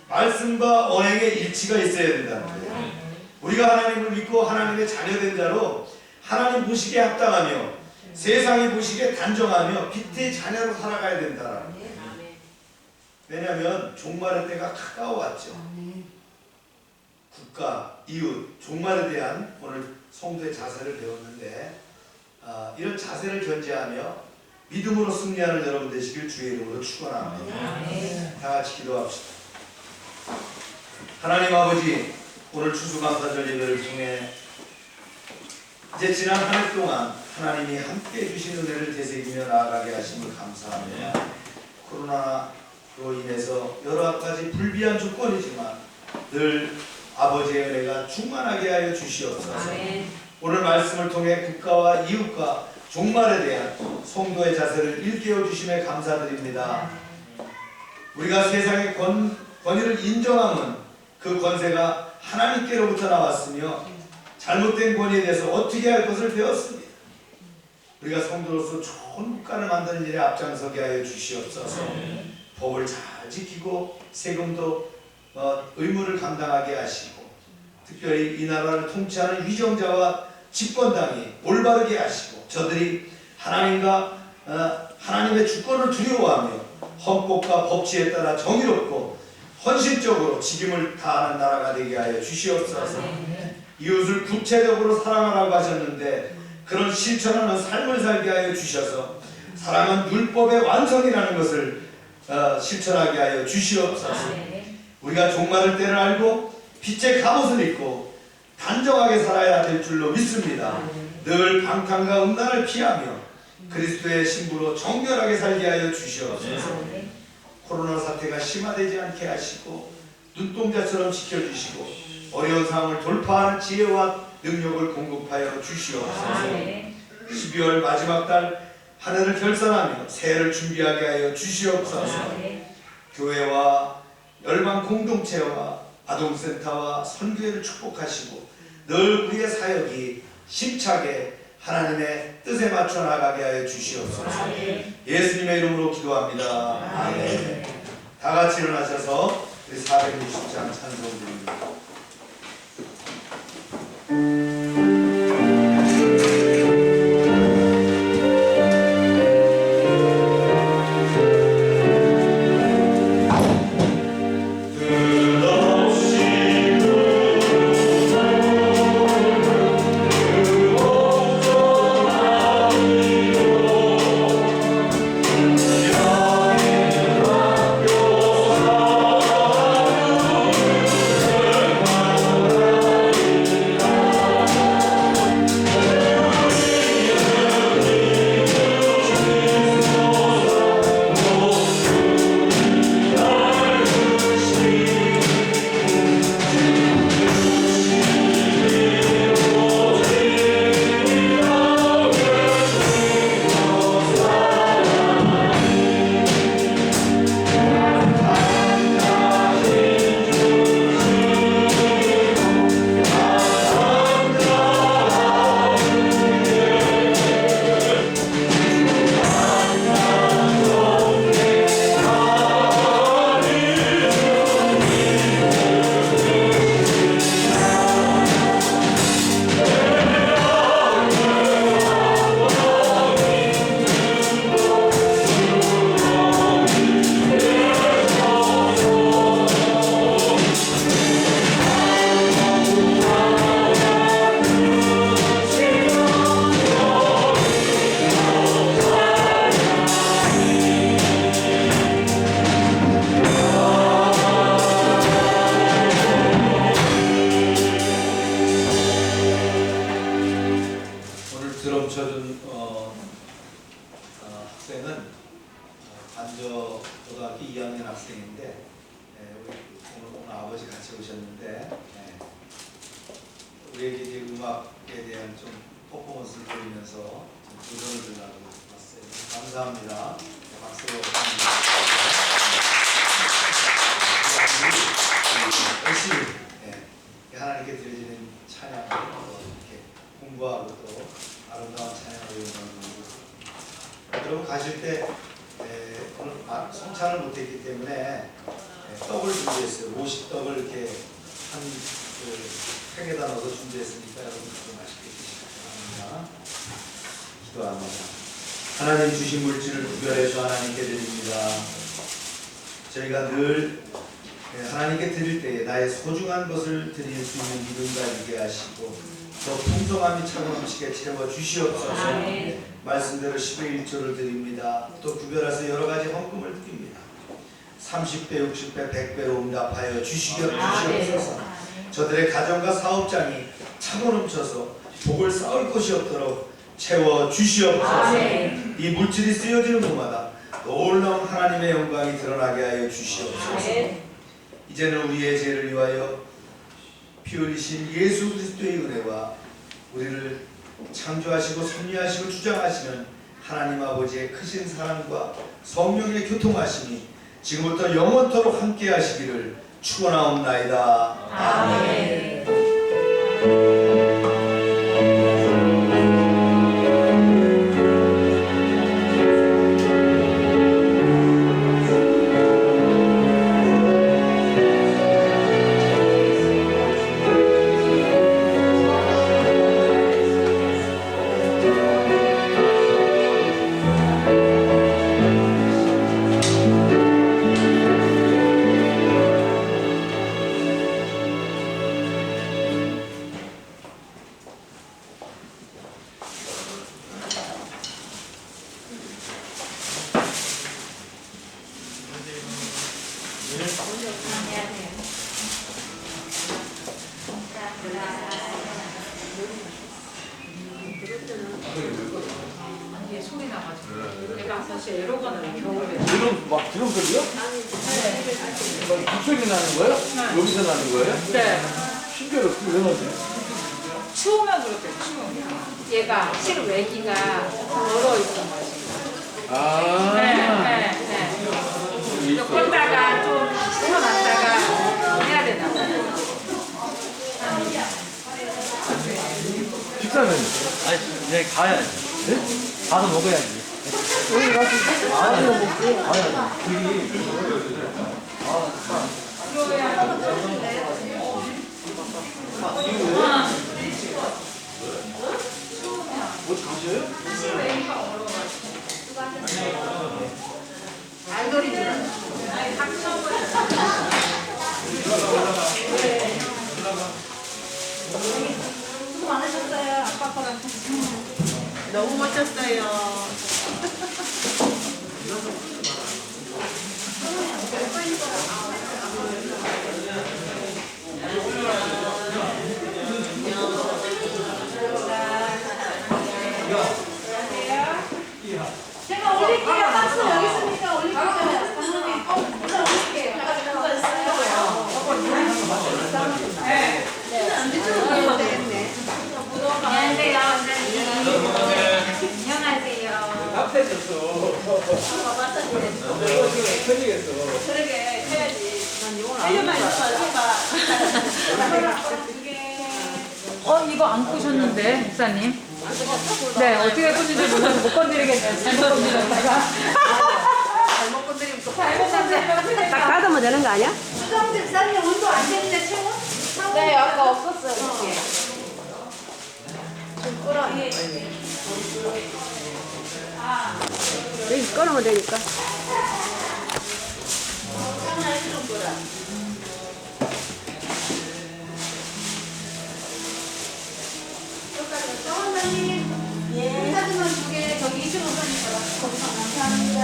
말씀과 언행의 일치가 있어야 된다는 거예요. 우리가 하나님을 믿고 하나님의 자녀된 자로 하나님 보시기에 합당하며 세상이 보시기에 단정하며 빛의 자녀로 살아가야 된다라는 거예요. 왜냐하면 종말의 때가 가까워왔죠. 국가, 이웃, 종말에 대한 오늘 성도의 자세를 배웠는데 이런 자세를 견지하며 믿음으로 승리하는 여러분 되시길 주의 이름으로 축원합니다. 다 같이 기도합시다. 하나님 아버지, 오늘 추수감사절 예배를 통해 이제 지난 한 해 동안 하나님이 함께 해주신 은혜를 되새기며 나아가게 하심을 감사합니다. 코로나로 인해서 여러 가지 불비한 조건이지만 늘 아버지의 은혜가 충만하게 하여 주시옵소서. 오늘 말씀을 통해 국가와 이웃과 종말에 대한 성도의 자세를 일깨워 주심에 감사드립니다. 우리가 세상의 권위를 인정함은 그 권세가 하나님께로부터 나왔으며 잘못된 권위에 대해서 어떻게 할 것을 배웠습니다. 우리가 성도로서 좋은 국가를 만드는 일에 앞장서게 하여 주시옵소서. 법을 잘 지키고 세금도 의무를 감당하게 하시고 특별히 이 나라를 통치하는 위정자와 집권당이 올바르게 하시고 저들이 하나님과 하나님의 주권을 두려워하며 헌법과 법치에 따라 정의롭고 헌신적으로 직임을 다하는 나라가 되게 하여 주시옵소서. 이웃을 구체적으로 사랑하라고 하셨는데 그런 실천하는 삶을 살게 하여 주셔서 사랑은 율법의 완성이라는 것을 실천하게 하여 주시옵소서. 우리가 종말의 때를 알고 빛의 갑옷을 입고 단정하게 살아야 될 줄로 믿습니다. 늘 방탕과 음란을 피하며 그리스도의 신부로 정결하게 살게 하여 주시옵소서. 코로나 사태가 심화되지 않게 하시고 눈동자처럼 지켜주시고 어려운 상황을 돌파하는 지혜와 능력을 공급하여 주시옵소서. 12월 마지막 달 한 해를 결산하며 새해를 준비하게 하여 주시옵소서. 교회와 열방 공동체와 아동센터와 선교회를 축복하시고 늘 우리의 사역이 심차게 하나님의 뜻에 맞춰 나가게 하여 주시옵소서. 예수님의 이름으로 기도합니다. 아멘. 다 같이 일어나셔서 우리 460장 찬송 드립니다. 학생은 반저 고등학교 2학년 학생인데 오늘 아버지 같이 오셨는데 우리에게 이제 음악에 대한 좀 퍼포먼스를 보이면서 좀 도전을 주려고 왔어요. 감사합니다. 박수로 열심히 하나님께 드려지는 찬양을 이렇게 공부하고 또 아름다운 찬양을 연주하는 여러분 가실 때 오늘 성찬을 못했기 때문에 떡을 준비했어요. 50떡을 이렇게 한 팩에다 넣어서 준비했으니까 여러분 맛있게 드시기 바랍니다. 기도합니다. 하나님 주신 물질을 구별해서 하나님께 드립니다. 저희가 늘 하나님께 드릴 때에 나의 소중한 것을 드릴 수 있는 믿음 가지게 하시고 더 풍성함이 차고넘치게 채워 주시옵소서. 말씀대로 10의 1조를 드립니다. 또 구별해서 여러 가지 헌금을 드립니다. 30배, 60배, 100배로 응답하여 주시옵소서. 저들의 가정과 사업장이 차고 넘쳐서 복을 쌓을 곳이 없도록 채워 주시옵소서. 이 물질이 쓰여지는 곳마다 놀라운 하나님의 영광이 드러나게 하여 주시옵소서. 이제는 우리의 죄를 위하여 피 흘리신 예수 그리스도의 은혜와 우리를 창조하시고 섭리하시고 주장하시는 하나님 아버지의 크신 사랑과 성령의 교통하심이 지금부터 영원토록 함께 하시기를 축원하옵나이다. 아멘. 이게 소리 나가지고 내가 사실 에로가는 겨울에 드럼 소리요? 네. 북소리 나는 거예요? 네. 여기서 나는 거예요? 네. 신기하다. 그게 왜 나지? 추우면 그렇대요. 추우면 얘가 실외기가 얼어 있어가지고 아. 네. 걷다가 좀 시원하다가 해야 되나 봐요. 식사는? 아니, 이제 가야지. 네? 가서 먹어야지. 여기 가서 아니요 먹고 아니 어디 가셔요? 알돌이 들어요. 수고 많으셨어요. 아빠랑 너무 멋졌어요. 제가 올릴게요. 박스 여기 있으니까 올릴게요. 감독님 올릴게요. 안녕하세요. 안녕하세요. 답답해졌어. 편리겠어. 그러게 해야지. 이거 안 끄셨는데 목사님? 네, 어떻게 끄는지 몰라서 못 건드리겠네요. 잘못 건드렸다가. 잘못 건드리면 또 잘못 건드리면 딱 닫으면 되는 거 아니야? 수정들 쌀이 온도 안 되는데 채워? 네, 아까 없었어요. 이렇게. 좀 끌어. 여기 끌으면 되니까. 원장님, 사진만 2개 저기 25번이니까 거기서 감사합니다.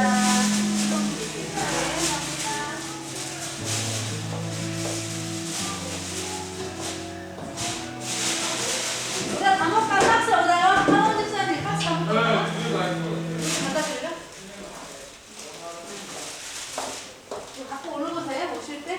우리가 다 먹까 박스 얻어요? 하원 집사님 박스 다 먹어요? 갖다 줄려? 이거 갖고 오는 거 돼요? 오실 때?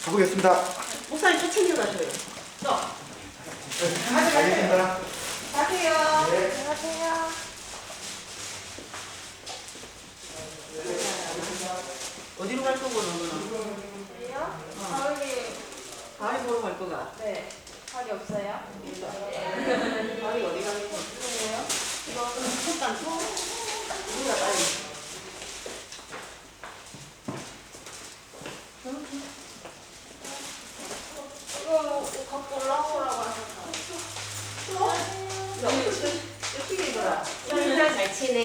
가보겠습니다. 목사님 또 챙겨가줘요. 가겠습니다. 가세요. 네. 안녕하세요. 어디로 갈 거고 너는? 저요? 가을이 가을 보러 갈 거가. 네. 팔이 없어요? 있어.